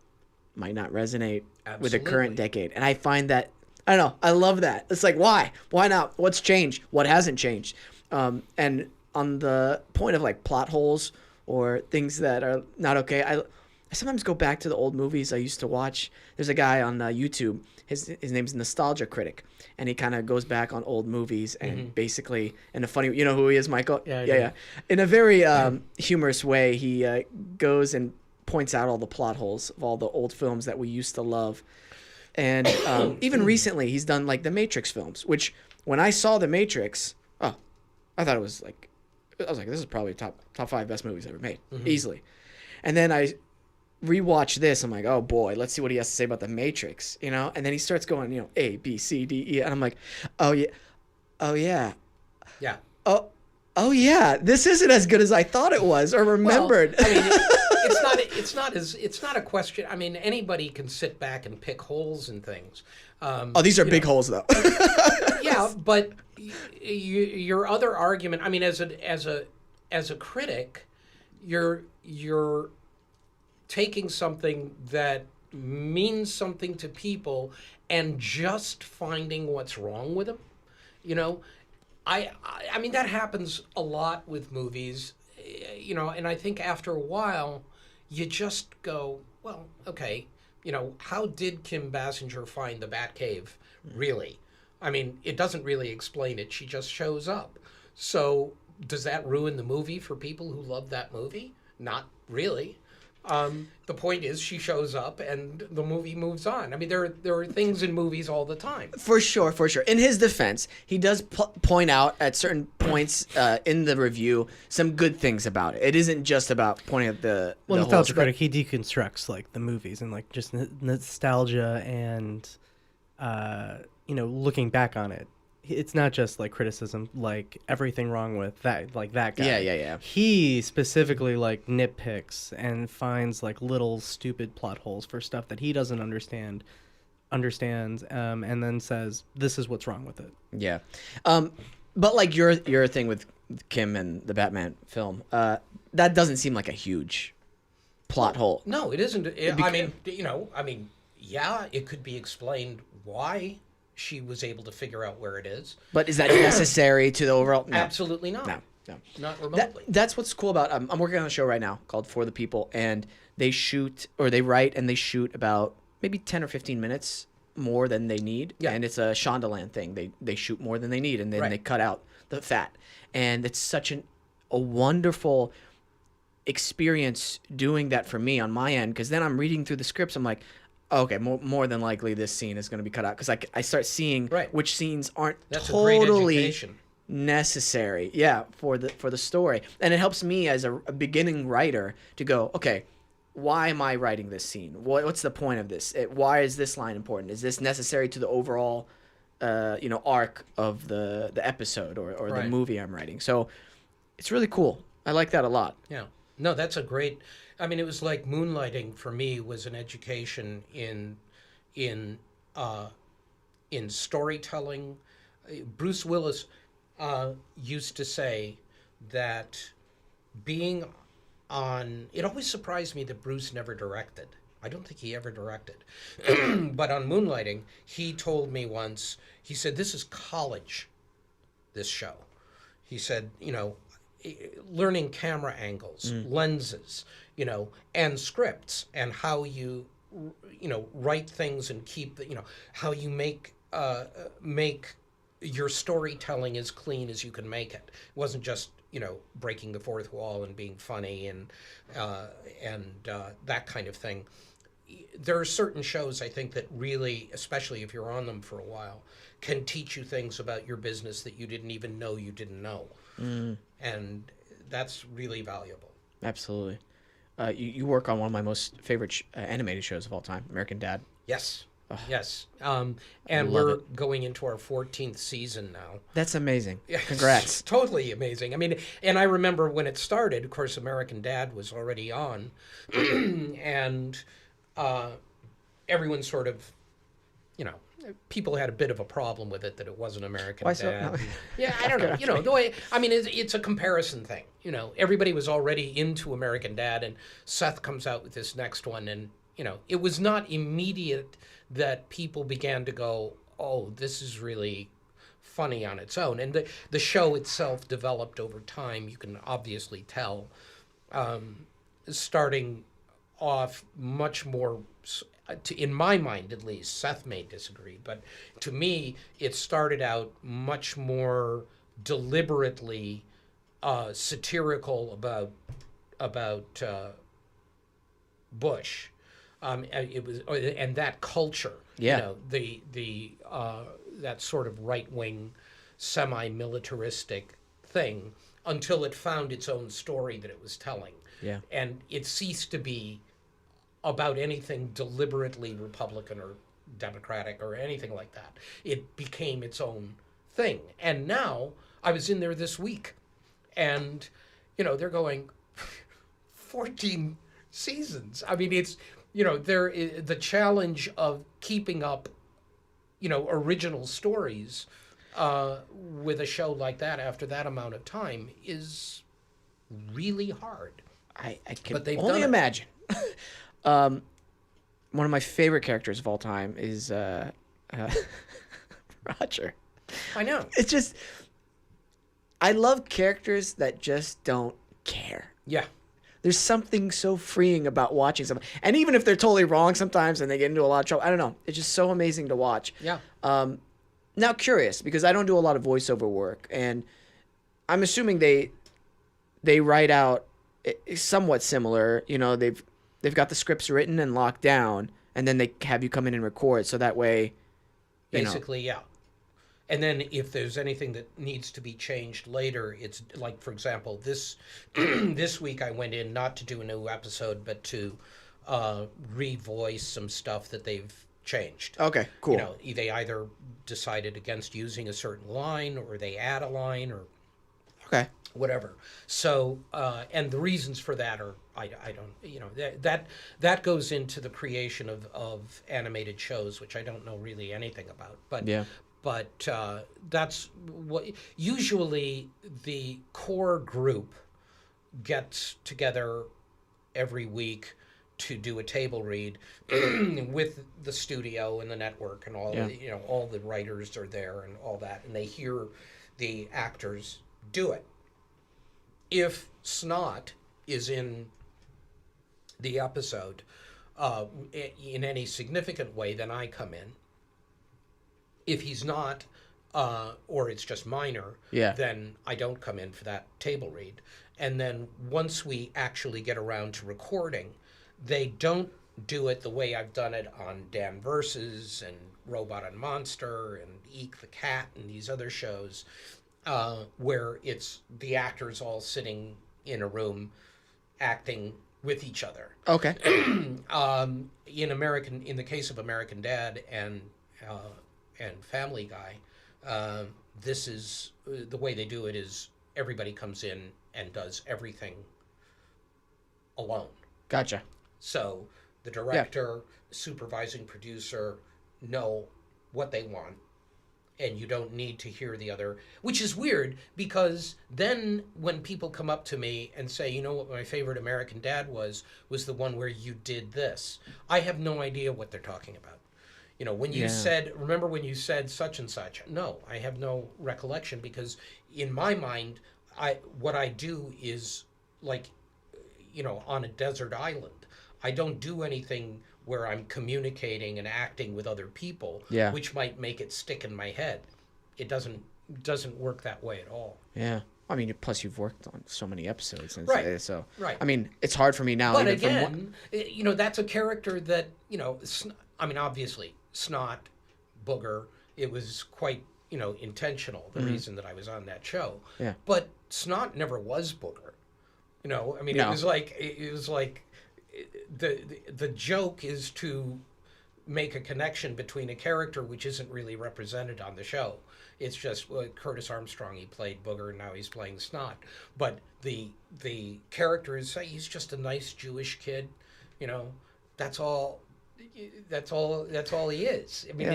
might not resonate with the current decade. And I find that, I don't know, I love that. It's like, why? Why not? What's changed? What hasn't changed? And on the point of like plot holes or things that are not okay, I sometimes go back to the old movies I used to watch. There's a guy on YouTube. His name's Nostalgia Critic, and he kind of goes back on old movies and basically, in a funny, you know who he is, Michael? Yeah. In a very humorous way, he goes and points out all the plot holes of all the old films that we used to love. And even recently, he's done like the Matrix films, which when I saw the Matrix, I thought it was like, I was like, this is probably top 5 best movies ever made, easily. And then I rewatch this, I'm like, oh boy, let's see what he has to say about the Matrix, you know? And then he starts going, A, B, C, D, E, and I'm like, oh yeah, oh yeah, this isn't as good as I thought it was or remembered. Well, I mean, it's not a question. I mean, anybody can sit back and pick holes in things. These are big holes though. Yeah, but your other argument, I mean, as a critic, you're taking something that means something to people and just finding what's wrong with them. I mean, that happens a lot with movies, and I think after a while you just go, well, okay, how did Kim Basinger find the Batcave really? I mean, it doesn't really explain it. She just shows up. So does that ruin the movie for people who love that movie? Not really. The point is, she shows up and the movie moves on. I mean, there are things in movies all the time. For sure, for sure. In his defense, he does point out at certain points in the review some good things about it. It isn't just about pointing at the Nostalgia Critic, he deconstructs like the movies and like just nostalgia and looking back on it. It's not just like criticism, like everything wrong with that, like that guy. Yeah. He specifically like nitpicks and finds like little stupid plot holes for stuff that he doesn't understands, and then says, "This is what's wrong with it." Yeah, but like your thing with Kim and the Batman film, that doesn't seem like a huge plot hole. No, it isn't. Yeah, it could be explained why she was able to figure out where it is. But is that necessary to the overall? No. Absolutely not. No. Not remotely. That's what's cool about. I'm working on a show right now called For the People, and they write and they shoot about maybe 10 or 15 minutes more than they need. Yeah. And it's a Shondaland thing. They shoot more than they need, and then they cut out the fat. And it's such a wonderful experience doing that for me on my end, because then I'm reading through the scripts. I'm like, okay, more than likely this scene is going to be cut out, because I start seeing which scenes aren't totally necessary, for the story, and it helps me as a beginning writer to go, okay, why am I writing this scene? What's the point of this? Why is this line important? Is this necessary to the overall, arc of the episode or the movie I'm writing? So it's really cool. I like that a lot. Yeah. No, that's a great. I mean, it was like moonlighting for me was an education in storytelling. Bruce Willis used to say that being on. It always surprised me that Bruce never directed. I don't think he ever directed. But on Moonlighting, he told me once. He said, "This is college. This show." He said, learning camera angles, lenses, and scripts, and how you, write things and keep how you make your storytelling as clean as you can make it. It wasn't just, breaking the fourth wall and being funny and that kind of thing. There are certain shows, I think, that really, especially if you're on them for a while, can teach you things about your business that you didn't even know you didn't know. And that's really valuable. Absolutely. You work on one of my most favorite animated shows of all time, American Dad. Yes. Oh, yes. And we're going into our 14th season now. That's amazing. Congrats. Totally amazing. I mean, and I remember when it started, of course, American Dad was already on. And everyone sort of, people had a bit of a problem with it, that it wasn't American Dad. So? Yeah, I don't know. The way, I mean, it's a comparison thing. Everybody was already into American Dad, and Seth comes out with this next one, and, it was not immediate that people began to go, oh, this is really funny on its own. And the show itself developed over time, you can obviously tell, starting off much more, in my mind at least, Seth may disagree, but to me, it started out much more deliberately satirical about Bush. It was, and that culture, the that sort of right-wing, semi-militaristic thing, until it found its own story that it was telling. Yeah. And it ceased to be about anything deliberately Republican or Democratic or anything like that. It became its own thing. And now, I was in there this week, and, they're going, 14 seasons. I mean, it's, the challenge of keeping up, original stories with a show like that after that amount of time is really hard. I can only imagine. One of my favorite characters of all time is Roger. I know. It's just, I love characters that just don't care. Yeah. There's something so freeing about watching something. And even if they're totally wrong sometimes and they get into a lot of trouble, I don't know. It's just so amazing to watch. Yeah. Now, curious, because I don't do a lot of voiceover work, and I'm assuming they write out somewhat similar. they've got the scripts written and locked down, and then they have you come in and record, so that way, Basically, yeah. And then if there's anything that needs to be changed later, it's like, for example, this this week I went in not to do a new episode, but to revoice some stuff that they've changed. Okay, cool. You know, they either decided against using a certain line, or they add a line, or Okay. whatever. So, and the reasons for that are, I don't, that goes into the creation of animated shows, which I don't know really anything about. But Yeah. But that's what usually the core group gets together every week to do a table read with the studio and the network and all. Yeah. All the writers are there and all that, and they hear the actors do it. If Snot is in the episode in any significant way, then I come in. If he's not, or it's just minor, then I don't come in for that table read. And then once we actually get around to recording, they don't do it the way I've done it on Dan Versus and Robot and Monster and Eek the Cat and these other shows, where it's the actors all sitting in a room acting with each other. Okay. In the case of American Dad and Family Guy, this is the way they do it. Is everybody comes in and does everything alone. Gotcha. So the director, supervising producer know what they want, and you don't need to hear the other, which is weird, because then when people come up to me and say, you know what my favorite American Dad was the one where you did this, I have no idea what they're talking about. When you said, remember when you said such and such? No, I have no recollection, because in my mind, what I do is like, on a desert island. I don't do anything where I'm communicating and acting with other people, which might make it stick in my head. It doesn't work that way at all. Yeah. I mean, plus you've worked on so many episodes. And Right. So, Right. I mean, it's hard for me now. But even again, that's a character that, obviously, Snot, Booger, it was quite, intentional, the reason that I was on that show. Yeah. But Snot never was Booger. No. It was like the joke is to make a connection between a character which isn't really represented on the show. It's just Curtis Armstrong, he played Booger, and now he's playing Snot. But the character is, he's just a nice Jewish kid, that's all he is. I mean,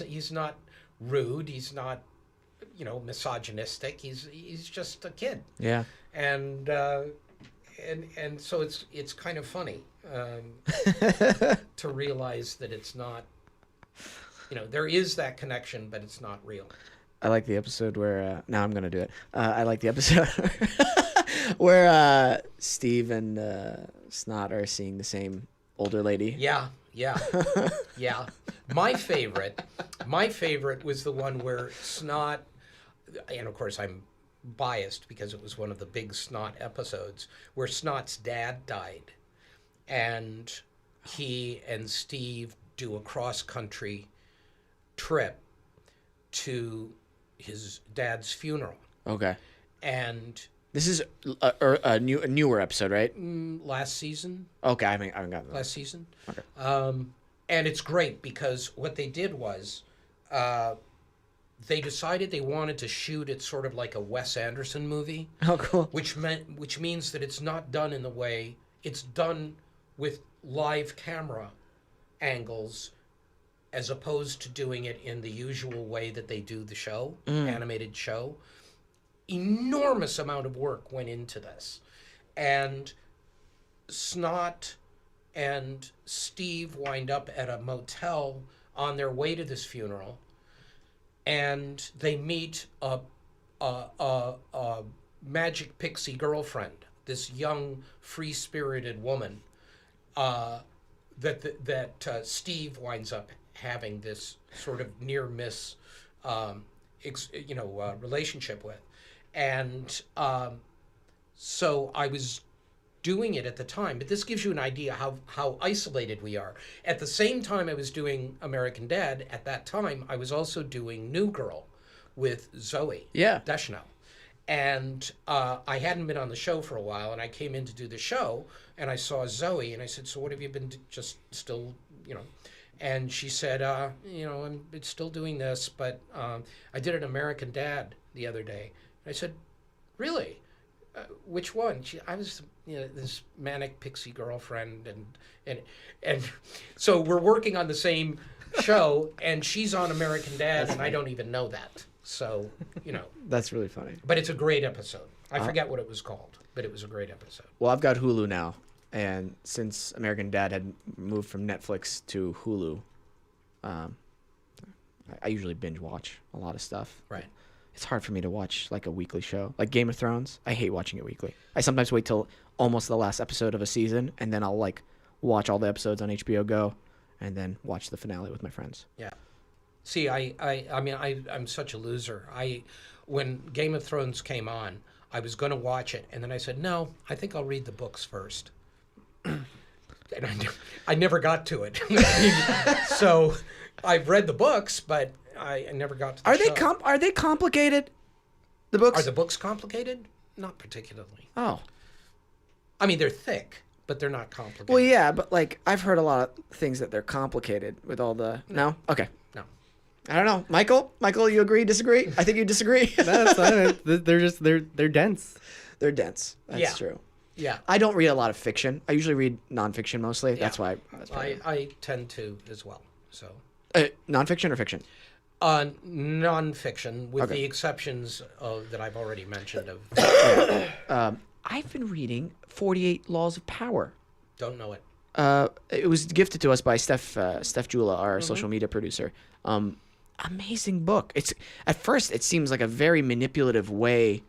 he's not rude, he's not, misogynistic, he's just a kid. Yeah. And so it's kind of funny to realize that it's not, there is that connection, but it's not real. I like the episode where now I'm gonna do it. I like the episode where Steve and Snot are seeing the same older lady. Yeah. My favorite was the one where Snot, and of course I'm biased because it was one of the big Snot episodes, where Snot's dad died, and he and Steve do a cross-country trip to his dad's funeral. Okay. And this is a newer episode, right? Last season. Okay, I haven't gotten that. Last season. Okay. And it's great because what they did was they decided they wanted to shoot it sort of like a Wes Anderson movie. Oh, cool. Which means that it's not done in the way it's done with live camera angles, as opposed to doing it in the usual way that they do the show, animated show. Enormous amount of work went into this. And Snot and Steve wind up at a motel on their way to this funeral, and they meet a magic pixie girlfriend, this young, free-spirited woman that Steve winds up having this sort of near-miss relationship with. And so I was doing it at the time, but this gives you an idea how isolated we are. At the same time I was doing American Dad, at that time I was also doing New Girl with Zoe Yeah. Deschanel. And I hadn't been on the show for a while, and I came in to do the show, and I saw Zoe, and I said, so what have you been just still, And she said, I'm still doing this, but I did an American Dad the other day. I said, really? Which one? I was, this manic pixie girlfriend, and so we're working on the same show, and she's on American Dad, and I don't even know that. So, That's really funny. But it's a great episode. I forget what it was called, but it was a great episode. Well, I've got Hulu now, and since American Dad had moved from Netflix to Hulu, I usually binge watch a lot of stuff. Right. It's hard for me to watch like a weekly show. Like Game of Thrones, I hate watching it weekly. I sometimes wait till almost the last episode of a season, and then I'll like watch all the episodes on HBO Go, and then watch the finale with my friends. Yeah. See, I'm such a loser. When Game of Thrones came on, I was going to watch it, and then I said, no, I think I'll read the books first. And I never got to it. So I've read the books, but I never got to the show. Are they complicated? The books? Are the books complicated? Not particularly. Oh. I mean, they're thick, but they're not complicated. Well, yeah, but like I've heard a lot of things that they're complicated with all the... No? Okay. No. I don't know. Michael, you agree, disagree? I think you disagree. That's fine. They're dense. They're dense. That's Yeah. true. Yeah. I don't read a lot of fiction. I usually read nonfiction mostly. Yeah. That's why. I tend to as well. So Nonfiction or fiction? nonfiction, with Okay. the exceptions that I've already mentioned. Of I've been reading 48 Laws of Power. don't know it. It was gifted to us by Steph Jula, our social media producer. Amazing book. It's at first it seems like a very manipulative way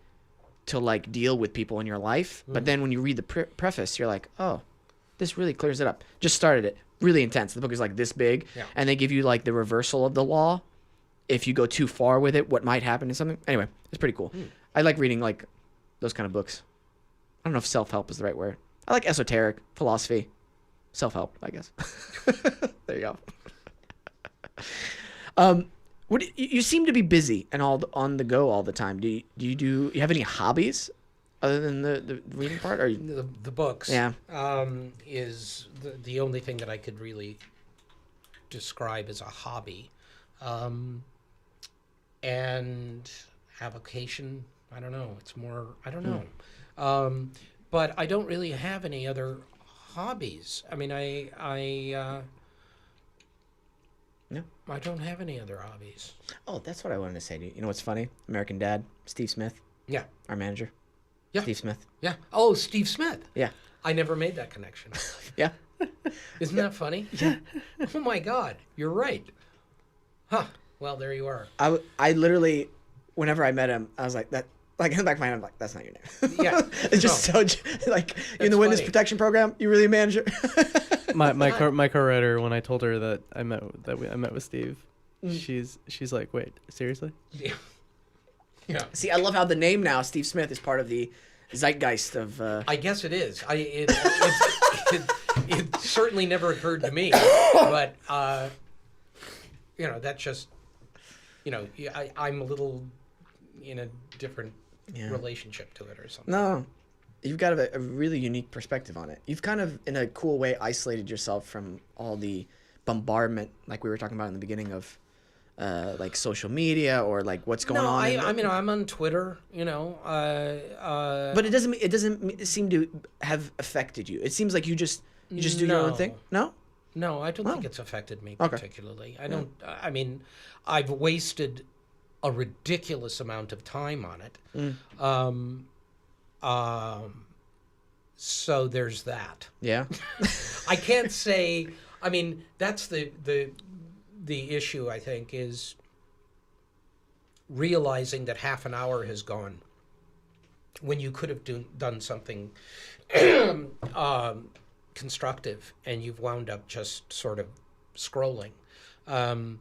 to like deal with people in your life, but then when you read the preface, you're like, oh, this really clears it up. Just started it. Really intense. The book is like this big, Yeah. and they give you like the reversal of the law. If you go too far with it, what might happen to something. Anyway, it's pretty cool. I like reading like those kind of books. I don't know if self-help is the right word. I like esoteric philosophy. Self-help, I guess. There you go. You seem to be busy and on the go all the time. Do you have any hobbies other than the reading part? Or The books, Yeah. Is the only thing that I could really describe as a hobby, and avocation. I don't know. It's more. I don't know. But I don't really have any other hobbies. I mean, No. I don't have any other hobbies. Oh, that's what I wanted to say to you. You know what's funny? American Dad, Steve Smith, Yeah. our manager. Yeah. Steve Smith. Yeah. Oh, Steve Smith. Yeah. I never made that connection. Yeah. Isn't that funny? Yeah. Oh my God, you're right. Huh. Well, there you are. I literally, whenever I met him, I was like that. Like in the back of my mind, I'm like, that's not your name. Yeah. It's just so like in the witness funny. protection program, you really a manager. My co-writer, when I told her that I met with Steve, she's like, wait, seriously? Yeah. Yeah. See, I love how the name now, Steve Smith, is part of the zeitgeist of. I guess it is. It certainly never occurred to me, but that's just, I'm a little in a different relationship to it or something. No, you've got a really unique perspective on it. You've kind of, in a cool way, isolated yourself from all the bombardment, like we were talking about in the beginning of, like social media or like what's going on. I mean, I'm on Twitter, But it doesn't seem to have affected you. It seems like you just do your own thing. No. No, I don't Oh. think it's affected me Okay. particularly. I don't. I mean, I've wasted a ridiculous amount of time on it. So there's that. Yeah. I can't say. I mean, that's the issue. I think is realizing that half an hour has gone when you could have done something constructive, and you've wound up just sort of scrolling.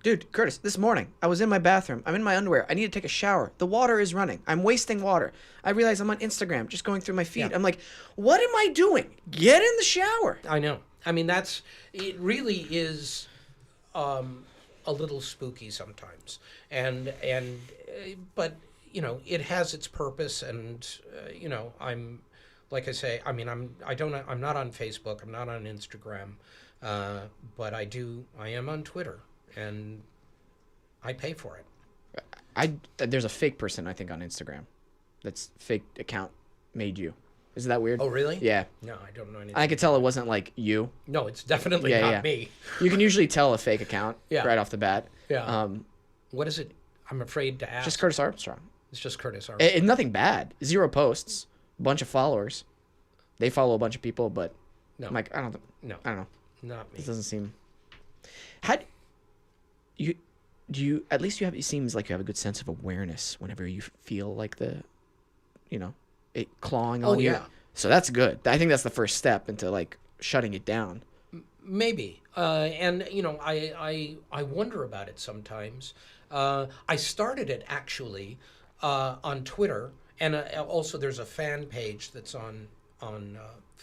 Dude, Curtis, this morning, I was in my bathroom. I'm in my underwear. I need to take a shower. The water is running. I'm wasting water. I realize I'm on Instagram, just going through my feed. Yeah. I'm like, what am I doing? Get in the shower. I know. I mean, it really is a little spooky sometimes. But, you know, it has its purpose. And, you know, like I say, I mean, I'm not on Facebook. I'm not on Instagram. But I am on Twitter. And I pay for it. There's a fake person, I think, on Instagram. That's fake account made you. Isn't that weird? Oh, really? Yeah. No, I don't know anything. I could tell it wasn't like you. No, it's definitely not me. You can usually tell a fake account right off the bat. Yeah. What is it? I'm afraid to ask. Just Curtis Armstrong. It's just Curtis Armstrong. It's nothing bad. 0 posts. Bunch of followers. They follow a bunch of people, but No. I'm like, I don't know. Not me. It doesn't seem. At least it seems like you have a good sense of awareness whenever you feel like it clawing on you. Yeah. So that's good. I think that's the first step into like shutting it down. Maybe. And, you know, I wonder about it sometimes. I started it actually on Twitter, and also there's a fan page that's on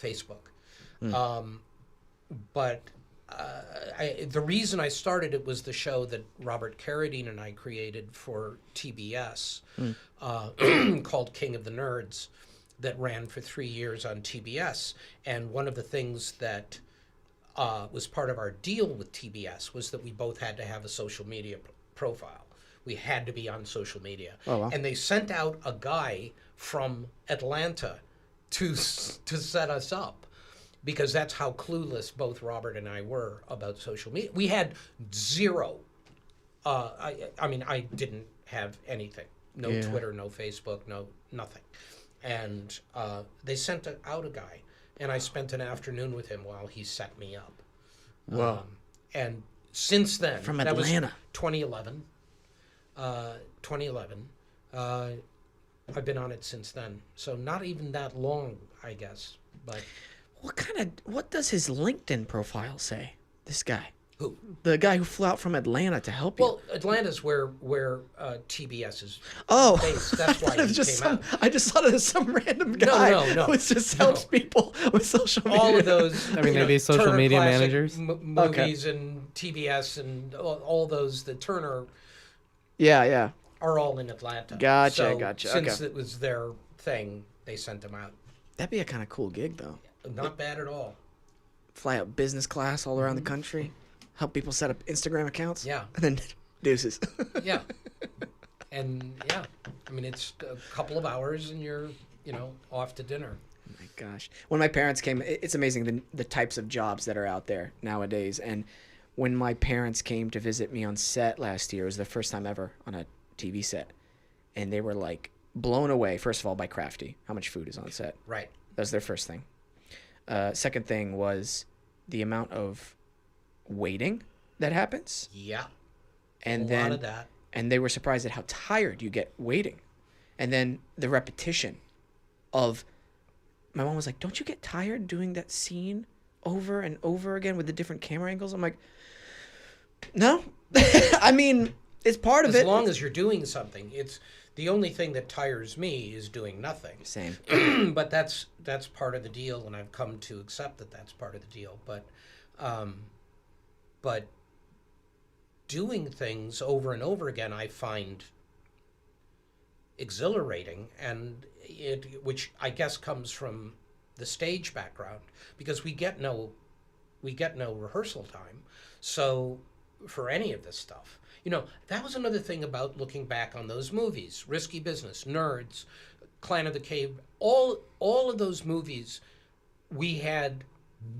Facebook. But the reason I started it was the show that Robert Carradine and I created for TBS called King of the Nerds, that ran for 3 years on TBS. And one of the things that was part of our deal with TBS was that we both had to have a social media profile. We had to be on social media. Oh, wow. And they sent out a guy from Atlanta to set us up, because that's how clueless both Robert and I were about social media. We had zero. I mean, I didn't have anything. No Twitter, no Facebook, no nothing. And they sent out a guy, and I spent an afternoon with him while he set me up. Wow. And since then, From that was Atlanta. 2011. 2011. I've been on it since then, so not even that long, I guess. But What does his LinkedIn profile say? This guy. who? The guy who flew out from Atlanta to help you. Well, Atlanta's where TBS is Oh, based. That's why he came out. I just thought it was some random guy no. who just helps people with social media. All of those. I mean, you they be social Turner media Classic managers? Movies and TBS and all those. The Turner Yeah. are all in Atlanta. Gotcha. Since Okay. it was their thing, they sent them out. That'd be a kind of cool gig, though. Not bad at all. Fly out business class all around the country, help people set up Instagram accounts. Yeah. And then deuces. Yeah. And yeah, I mean, it's a couple of hours and you're, off to dinner. Oh my gosh. When my parents came, it's amazing the types of jobs that are out there nowadays. And when my parents came to visit me on set last year, it was the first time ever on a TV set. And they were like blown away, first of all, by Crafty, how much food is on set. Right. That was their first thing. Second thing was the amount of waiting that happens. Yeah. And a lot of that. And they were surprised at how tired you get waiting. And then the repetition of, my mom was like, don't you get tired doing that scene over and over again with the different camera angles? I'm like, no. I mean, it's part of it. As long as you're doing something. It's the only thing that tires me is doing nothing. Same. But that's part of the deal, and I've come to accept that that's part of the deal. But doing things over and over again, I find exhilarating, and which I guess comes from the stage background, because we get no rehearsal time. So for any of this stuff, that was another thing about looking back on those movies: Risky Business, Nerds, Clan of the Cave, all of those movies. We had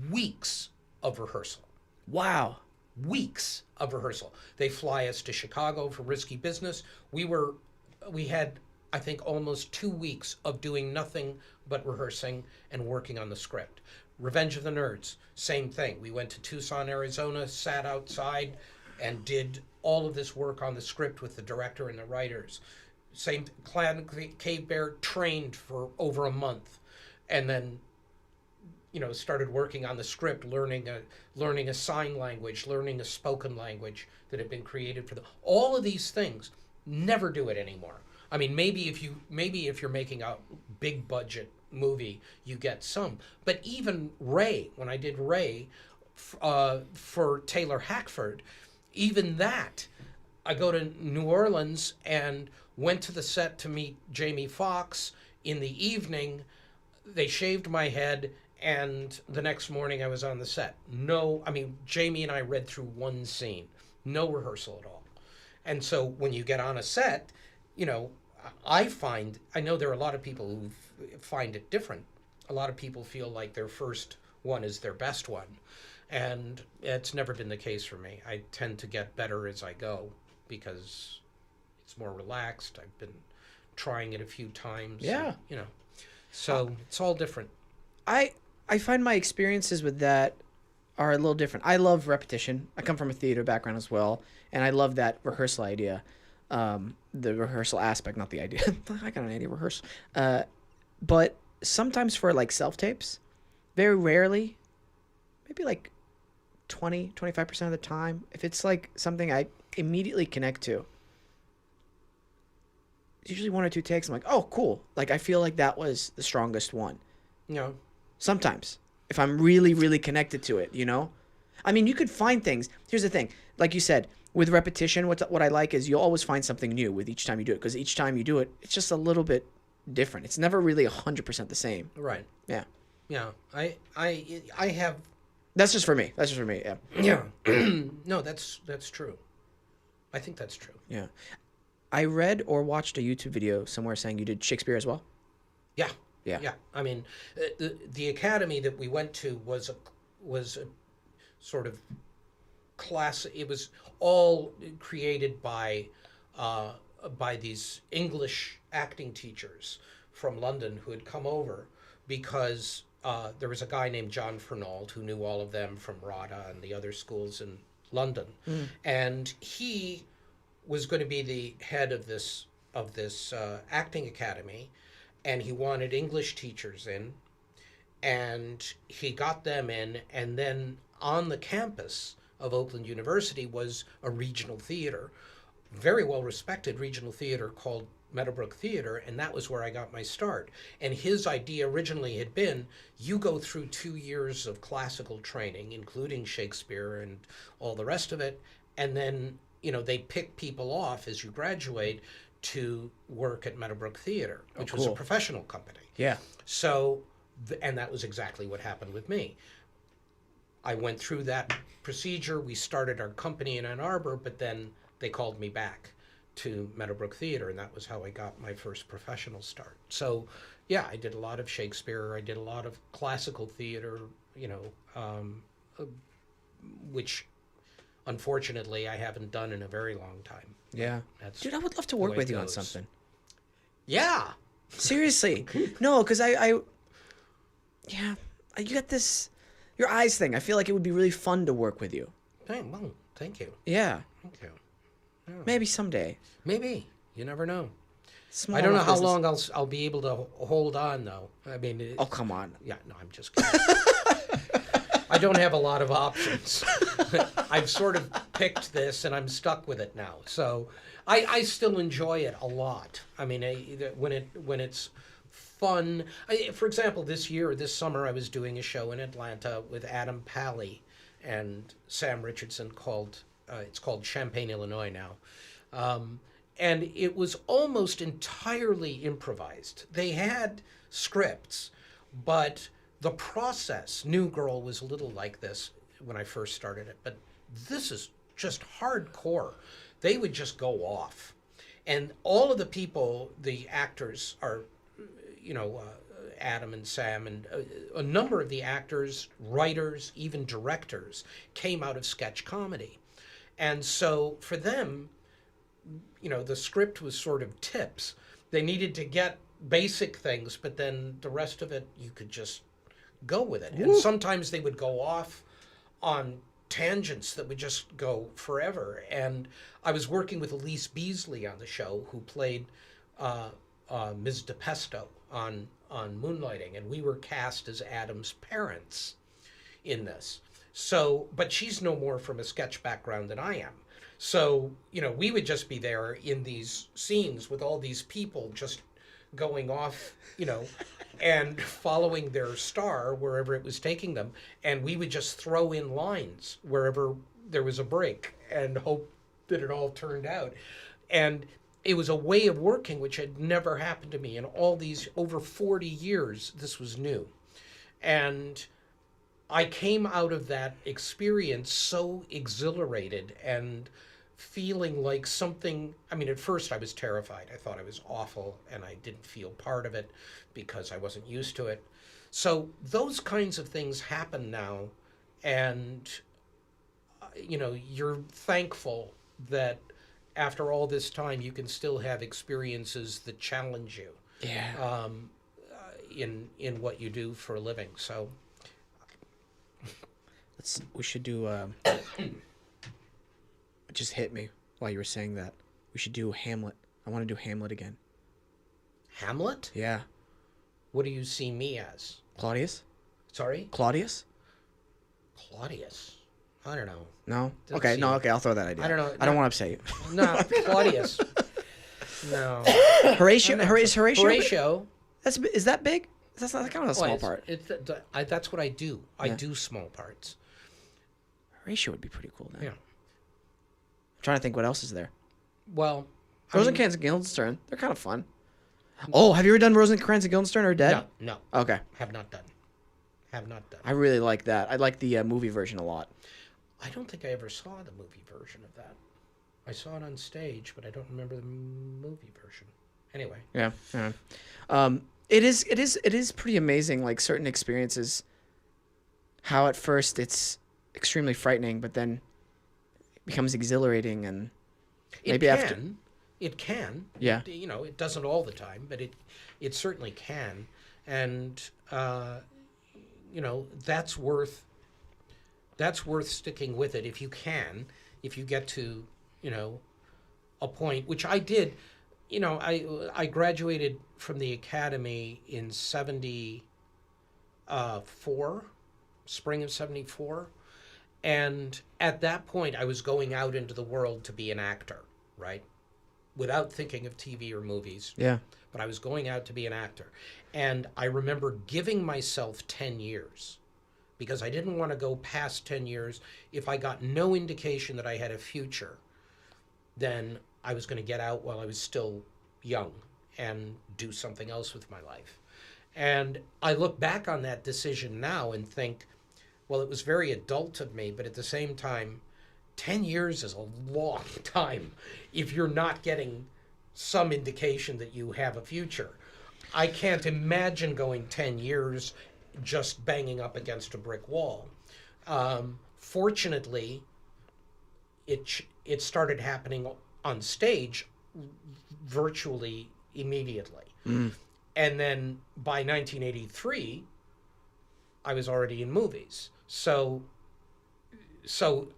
weeks of rehearsal. Wow. Weeks of rehearsal. They fly us to Chicago for Risky Business. We had, I think, almost 2 weeks of doing nothing but rehearsing and working on the script. Revenge of the Nerds, same thing. We went to Tucson, Arizona, sat outside, and did all of this work on the script with the director and the writers. Same Clan Cave Bear, trained for over a month, and then started working on the script, learning a sign language, learning a spoken language that had been created for them. All of these things, never do it anymore. I mean, maybe if you're making a big budget movie, you get some. But even Ray, when I did Ray for Taylor Hackford, even that, I go to New Orleans and went to the set to meet Jamie Foxx in the evening. They shaved my head, and the next morning I was on the set. Jamie and I read through one scene, no rehearsal at all. And so when you get on a set, I know there are a lot of people who find it different. A lot of people feel like their first one is their best one. And it's never been the case for me. I tend to get better as I go because it's more relaxed. I've been trying it a few times. Yeah. So it's all different. I find my experiences with that are a little different. I love repetition. I come from a theater background as well, and I love that rehearsal idea. The rehearsal aspect, not the idea. I got an idea rehearsal. But sometimes for like self-tapes, very rarely, maybe like 20-25% of the time, if it's like something I immediately connect to, it's usually 1 or 2 takes. I'm like, oh, cool. Like, I feel like that was the strongest one. Sometimes, if I'm really, really connected to it, I mean, you could find things. Here's the thing. Like you said, with repetition, what I like is you'll always find something new with each time you do it, because each time you do it, it's just a little bit different. It's never really 100% the same. Right. Yeah. Yeah. I have. That's just for me. Yeah. Yeah. No, that's true. I think that's true. Yeah. I read or watched a YouTube video somewhere saying you did Shakespeare as well. Yeah. Yeah. Yeah. I mean, the academy that we went to was a sort of class. It was all created by these English acting teachers from London who had come over because there was a guy named John Fernald who knew all of them from RADA and the other schools in London, and he was going to be the head of this acting academy, and he wanted English teachers in, and he got them in, and then on the campus of Oakland University was a regional theater, very well respected regional theater called Meadowbrook Theater, and that was where I got my start. And his idea originally had been, you go through 2 years of classical training, including Shakespeare and all the rest of it, and then they pick people off as you graduate to work at Meadowbrook Theater, which was a professional company. Yeah. So, and that was exactly what happened with me. I went through that procedure. We started our company in Ann Arbor, but then they called me back to Meadowbrook Theater, and that was how I got my first professional start. So, yeah, I did a lot of Shakespeare. I did a lot of classical theater, which unfortunately I haven't done in a very long time. Yeah. That's Dude, I would love to work with you on something. Yeah. Seriously. No, because you got this, your eyes thing. I feel like it would be really fun to work with you. Well, thank you. Yeah. Thank you. Yeah. Maybe someday. Maybe. You never know. Small I don't know how business. long I'll be able to hold on, though. I mean... Oh, come on. Yeah, no, I'm just kidding. I don't have a lot of options. I've sort of picked this, and I'm stuck with it now. So I still enjoy it a lot. I mean, when it's fun. For example, this summer, I was doing a show in Atlanta with Adam Pally and Sam Richardson it's called Champaign, Illinois now. And it was almost entirely improvised. They had scripts, but the process, New Girl was a little like this when I first started it, but this is just hardcore. They would just go off. And all of the people, the actors are, Adam and Sam, and a number of the actors, writers, even directors came out of sketch comedy. And so for them, the script was sort of tips. They needed to get basic things, but then the rest of it, you could just go with it. And sometimes they would go off on tangents that would just go forever. And I was working with Elise Beasley on the show, who played Ms. DePesto on Moonlighting, and we were cast as Adam's parents in this. So, but she's no more from a sketch background than I am. So, we would just be there in these scenes with all these people just going off, and following their star wherever it was taking them. And we would just throw in lines wherever there was a break and hope that it all turned out. And it was a way of working which had never happened to me in all these over 40 years. This was new. And I came out of that experience so exhilarated and feeling like something. I mean, at first I was terrified. I thought I was awful and I didn't feel part of it because I wasn't used to it. So those kinds of things happen now, and you're thankful that after all this time you can still have experiences that challenge you. Yeah. In what you do for a living. So We should do. It just hit me while you were saying that. We should do Hamlet. I want to do Hamlet again. Hamlet? Yeah. What do you see me as? Claudius? Sorry? Claudius? Claudius? I don't know. No? Doesn't Okay, no, seem- okay, I'll throw that idea. I don't know. I don't want to upset you. No, Claudius. No. Horatio? Is Horatio? Horatio. Is that big? That's not kind of a small part. That's what I do. I Yeah. do small parts. Horatio would be pretty cool then. Yeah. I'm trying to think what else is there. Well, I mean, Rosencrantz and Guildenstern. They're kind of fun. Oh, have you ever done Rosencrantz and Guildenstern or Dead? No, Okay. have not done. Have not done. I really like that. I like the movie version a lot. I don't think I ever saw the movie version of that. I saw it on stage, but I don't remember the movie version. Anyway. Yeah. It is pretty amazing, like certain experiences, how at first it's extremely frightening, but then it becomes exhilarating, and maybe after. It can. Yeah. It doesn't all the time, but it certainly can. And that's worth sticking with it if you can, if you get to, a point, which I did. I graduated from the academy in 74, spring of 74. And at that point, I was going out into the world to be an actor, right? Without thinking of TV or movies. Yeah. But I was going out to be an actor. And I remember giving myself 10 years because I didn't want to go past 10 years. If I got no indication that I had a future, then I was going to get out while I was still young and do something else with my life. And I look back on that decision now and think, well, it was very adult of me, but at the same time, 10 years is a long time if you're not getting some indication that you have a future. I can't imagine going 10 years just banging up against a brick wall. Fortunately, it started happening on stage virtually immediately. And then by 1983, I was already in movies. So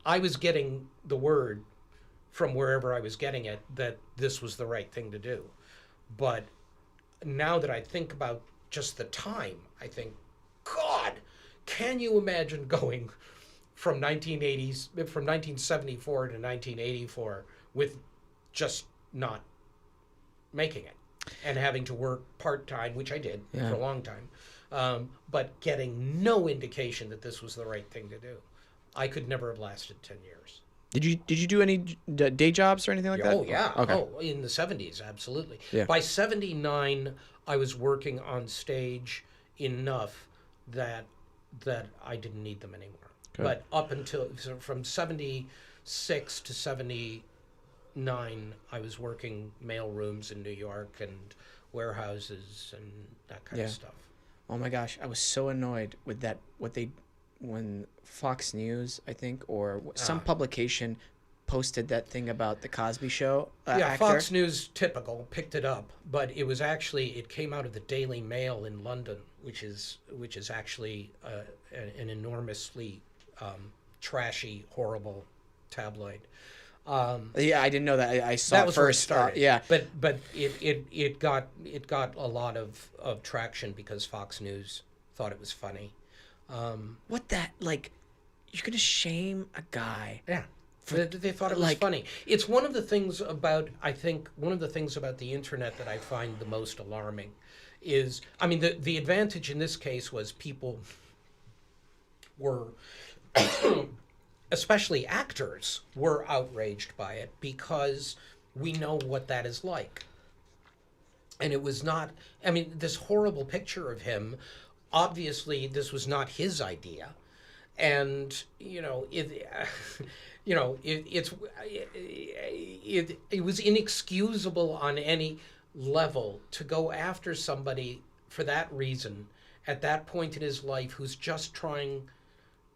I was getting the word from wherever I was getting it that this was the right thing to do. But now that I think about just the time, I think, God, can you imagine going from 1974 to 1984 with just not making it and having to work part-time, which I did for a long time, but getting no indication that this was the right thing to do. I could never have lasted 10 years. Did you do any day jobs or anything like that? Oh, yeah. Okay. Oh, in the 70s, absolutely. Yeah. By 79, I was working on stage enough that I didn't need them anymore. Good. But up until, from 76 to 79, I was working mail rooms in New York and warehouses and that kind of stuff. Oh my gosh, I was so annoyed with that. When Fox News, I think, or some publication posted that thing about the Cosby Show actor. Fox News, typical, picked it up, but it was actually, it came out of the Daily Mail in London, which is actually an enormously trashy, horrible tabloid. Yeah, I didn't know that. I saw That it was where it first. started. Yeah. but it got a lot of traction because Fox News thought it was funny. What that, like, you're going to shame a guy. Yeah. They thought it was like- funny. It's one of the things about, I think, one of the things about the internet that I find the most alarming is, I mean, the advantage in this case was people were, especially actors, were outraged by it because we know what that is like. And it was not, I mean, this horrible picture of him, obviously this was not his idea. And, you know, it was inexcusable on any level to go after somebody for that reason at that point in his life who's just trying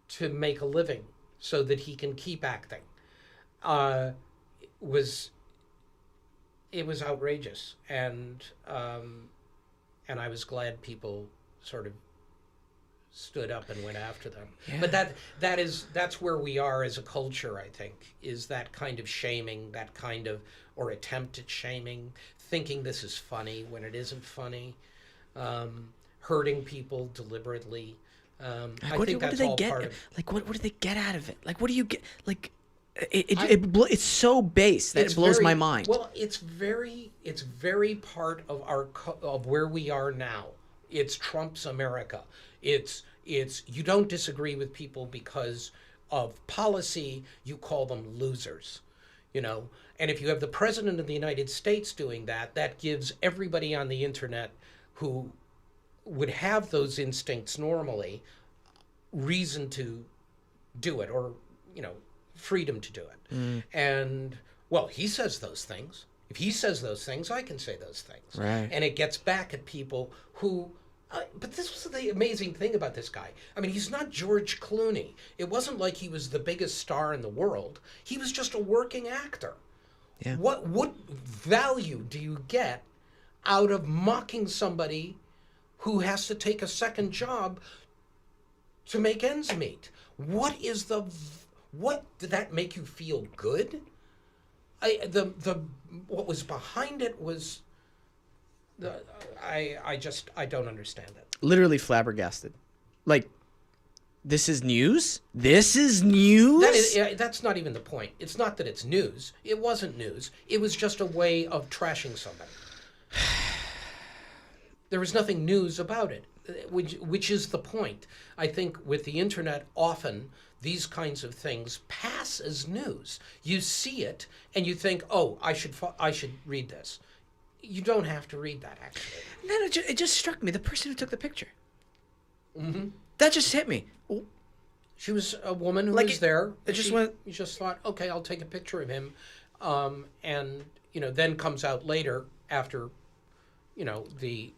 to make a living so that he can keep acting. It was outrageous, and I was glad people sort of stood up and went after them. Yeah. But that's where we are as a culture, I think, is that kind of shaming, that kind of, or attempt at shaming, thinking this is funny when it isn't funny, hurting people deliberately. I think that's all part of. Like, what do they get out of it? Like, what do you get? Like, it's so base that it blows my mind. Well, it's very part of of where we are now. It's Trump's America. It's you don't disagree with people because of policy, you call them losers, you know. And if you have the president of the United States doing that, that gives everybody on the internet who would have those instincts normally reason to do it, or, you know, freedom to do it. And, well, he says those things. If he says those things, I can say those things. Right. And it gets back at people who... but this was the amazing thing about this guy. I mean, he's not George Clooney. It wasn't like he was the biggest star in the world. He was just a working actor. Yeah. What value do you get out of mocking somebody who has to take a second job to make ends meet? What did that make you feel good? What was behind it was... I don't understand it. Literally flabbergasted. Like, this is news? This is news? That's not even the point. It's not that it's news. It wasn't news. It was just a way of trashing somebody. There was nothing news about it, which is the point. I think with the internet, often these kinds of things pass as news. You see it and you think, oh, I should read this. You don't have to read that, actually. No, it just struck me. The person who took the picture. Mm-hmm. That just hit me. She was a woman who Like, was there. it just went... You just thought, okay, I'll take a picture of him. And, you know, then comes out later after, you know, the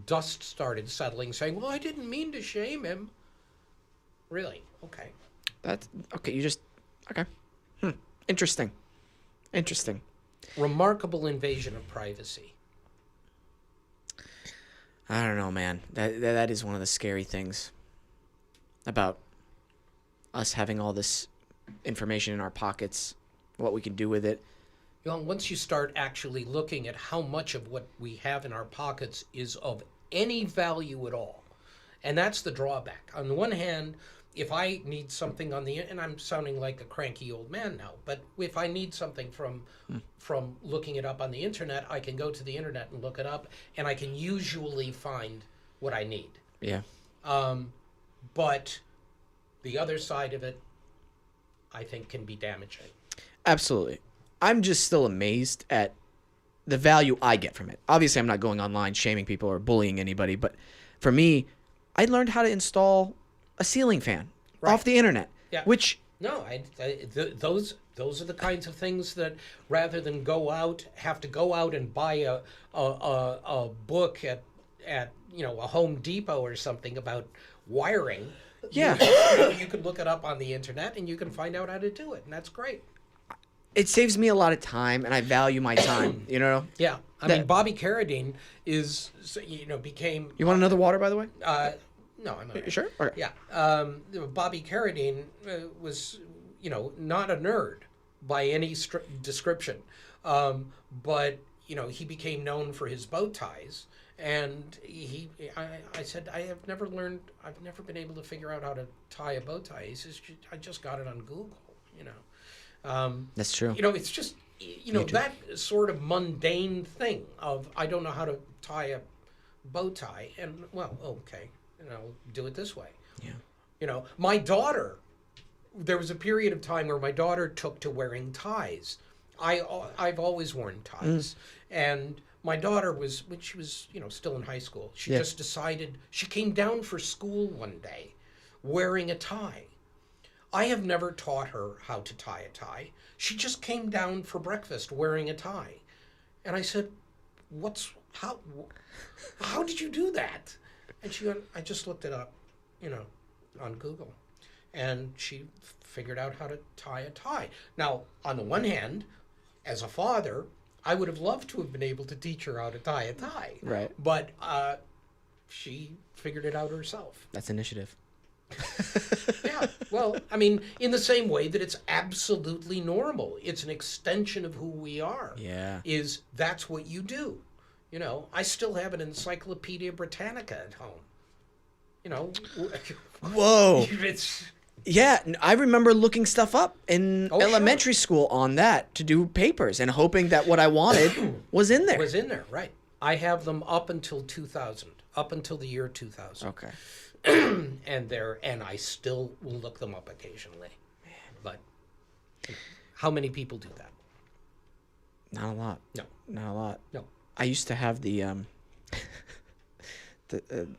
dust started settling, saying, well, I didn't mean to shame him. Really? Okay. That's... Okay, you just... Okay. Interesting. Remarkable invasion of privacy. I don't know, man. That is one of the scary things about us having all this information in our pockets, what we can do with it. You know, once you start actually looking at how much of what we have in our pockets is of any value at all, and that's the drawback. On the one hand, if I need something on the, and I'm sounding like a cranky old man now, but if I need something from looking it up on the internet, I can go to the internet and look it up, and I can usually find what I need. Yeah. But the other side of it, I think, can be damaging. Absolutely. I'm just still amazed at the value I get from it. Obviously, I'm not going online shaming people or bullying anybody, but for me, I learned how to install a ceiling fan off the internet, which... No, those are the kinds of things that, rather than have to go out and buy a book at you know, a Home Depot or something about wiring. Yeah. You can look it up on the internet and you can find out how to do it, and that's great. It saves me a lot of time, and I value my time, you know? Yeah. I mean, Bobby Carradine became... You want another water, by the way? No, I'm not. Sure? Okay. Yeah. Bobby Carradine was, you know, not a nerd. by any description. But he became known for his bow ties, and I said, I've never been able to figure out how to tie a bow tie. He says, I just got it on Google. That's true. It's just that sort of mundane thing of I don't know how to tie a bow tie, and well, okay, do it this way. Yeah. My daughter. There was a period of time where my daughter took to wearing ties. I've always worn ties, and my daughter was, when she was still in high school, she just decided, she came down for school one day wearing a tie. I have never taught her how to tie a tie. She just came down for breakfast wearing a tie, and I said, how did you do that? And she went, I just looked it up, on Google. And she figured out how to tie a tie. Now, on the one hand, as a father, I would have loved to have been able to teach her how to tie a tie. Right. But she figured it out herself. That's initiative. Yeah. Well, I mean, in the same way that it's absolutely normal. It's an extension of who we are. Yeah. That's what you do. I still have an Encyclopedia Britannica at home. Whoa. It's... Yeah, I remember looking stuff up in elementary sure. school on that to do papers and hoping that what I wanted was in there. Was in there, right. I have them up until 2000, up until the year 2000. Okay. and I still will look them up occasionally. But how many people do that? Not a lot. No. Not a lot. No. I used to have the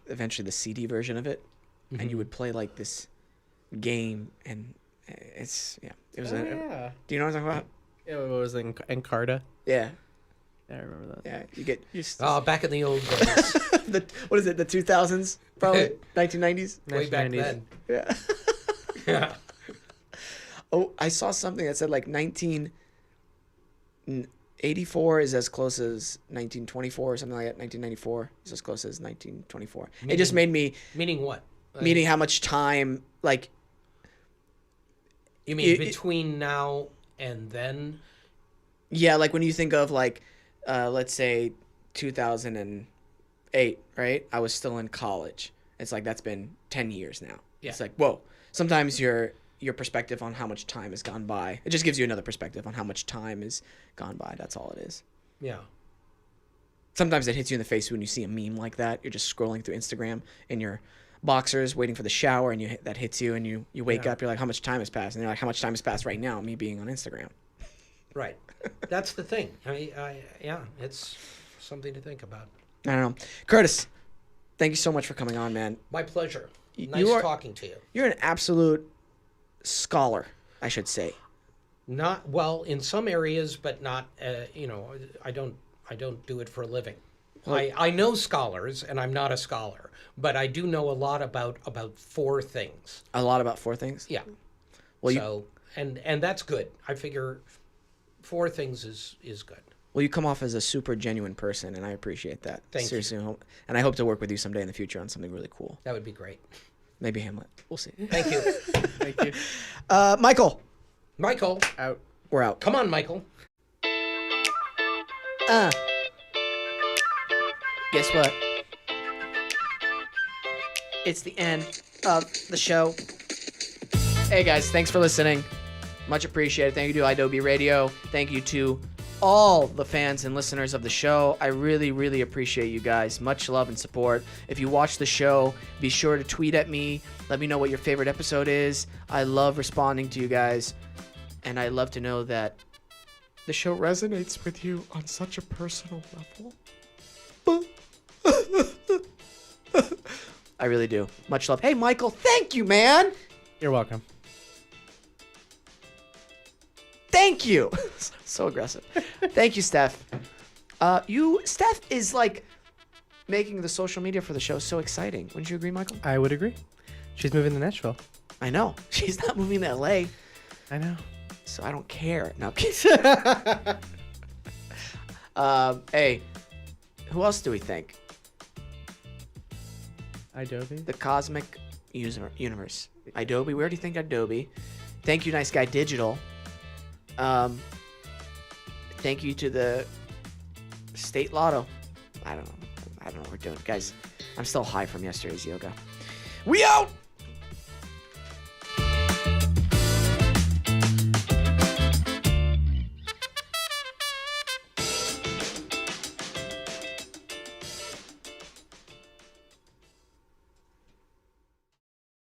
eventually the CD version of it, and you would play like this game, and it was yeah. do you know what I'm talking about? It was in Encarta. Yeah, I remember that. yeah, you get Back in the old days. what is it, the 2000s, probably 1990s, Way back 1990s. then. yeah. Yeah. Oh, I saw something that said like 1984 is as close as 1924 or something like that. 1994 is as close as 1924. It just made me Meaning what? meaning how much time, like, You mean between now and then? yeah, like when you think of like, let's say 2008, right? I was still in college. It's like that's been 10 years now. Yeah. It's like, whoa. Sometimes your perspective on how much time has gone by, it just gives you another perspective on how much time has gone by. That's all it is. Yeah. Sometimes it hits you in the face when you see a meme like that. You're just scrolling through Instagram in your boxers waiting for the shower, and that hits you, and you wake up, you're like, how much time has passed? And you're like, how much time has passed right now, me being on Instagram? Right. That's the thing. Yeah, it's something to think about. I don't know. Curtis, thank you so much for coming on, man. My pleasure. You Nice are- talking to you. You're an absolute scholar, I should say. Not well in some areas, but not. I don't do it for a living. I know scholars, and I'm not a scholar, but I do know a lot about 4 things. A lot about 4 things? Yeah. Well, and that's good. I figure 4 things is good. Well, you come off as a super genuine person, and I appreciate that. Thank you. Seriously, and I hope to work with you someday in the future on something really cool. That would be great. Maybe Hamlet. We'll see. Thank you. Thank you. Michael, Michael, Out. we're out. come on, Michael. Guess what? It's the end of the show. Hey guys, thanks for listening. Much appreciated. Thank you to Adobe Radio. Thank you to all the fans and listeners of the show. I really, really appreciate you guys. Much love and support. If you watch the show, be sure to tweet at me. Let me know what your favorite episode is. I love responding to you guys. And I love to know that the show resonates with you on such a personal level. I really do. Much love. Hey, Michael, thank you, man. You're welcome. Thank you. So aggressive. Thank you, Steph. Steph is like making the social media for the show so exciting. Wouldn't you agree, Michael? I would agree. She's moving to Nashville. I know. She's not moving to LA, I know. so I don't care. No, I'm kidding. Hey, who else do we think? Adobe. The Cosmic Universe. Adobe. We already think Adobe. Thank you, Nice Guy Digital. Thank you to the State Lotto. I don't know what we're doing. Guys, I'm still high from yesterday's yoga. We out!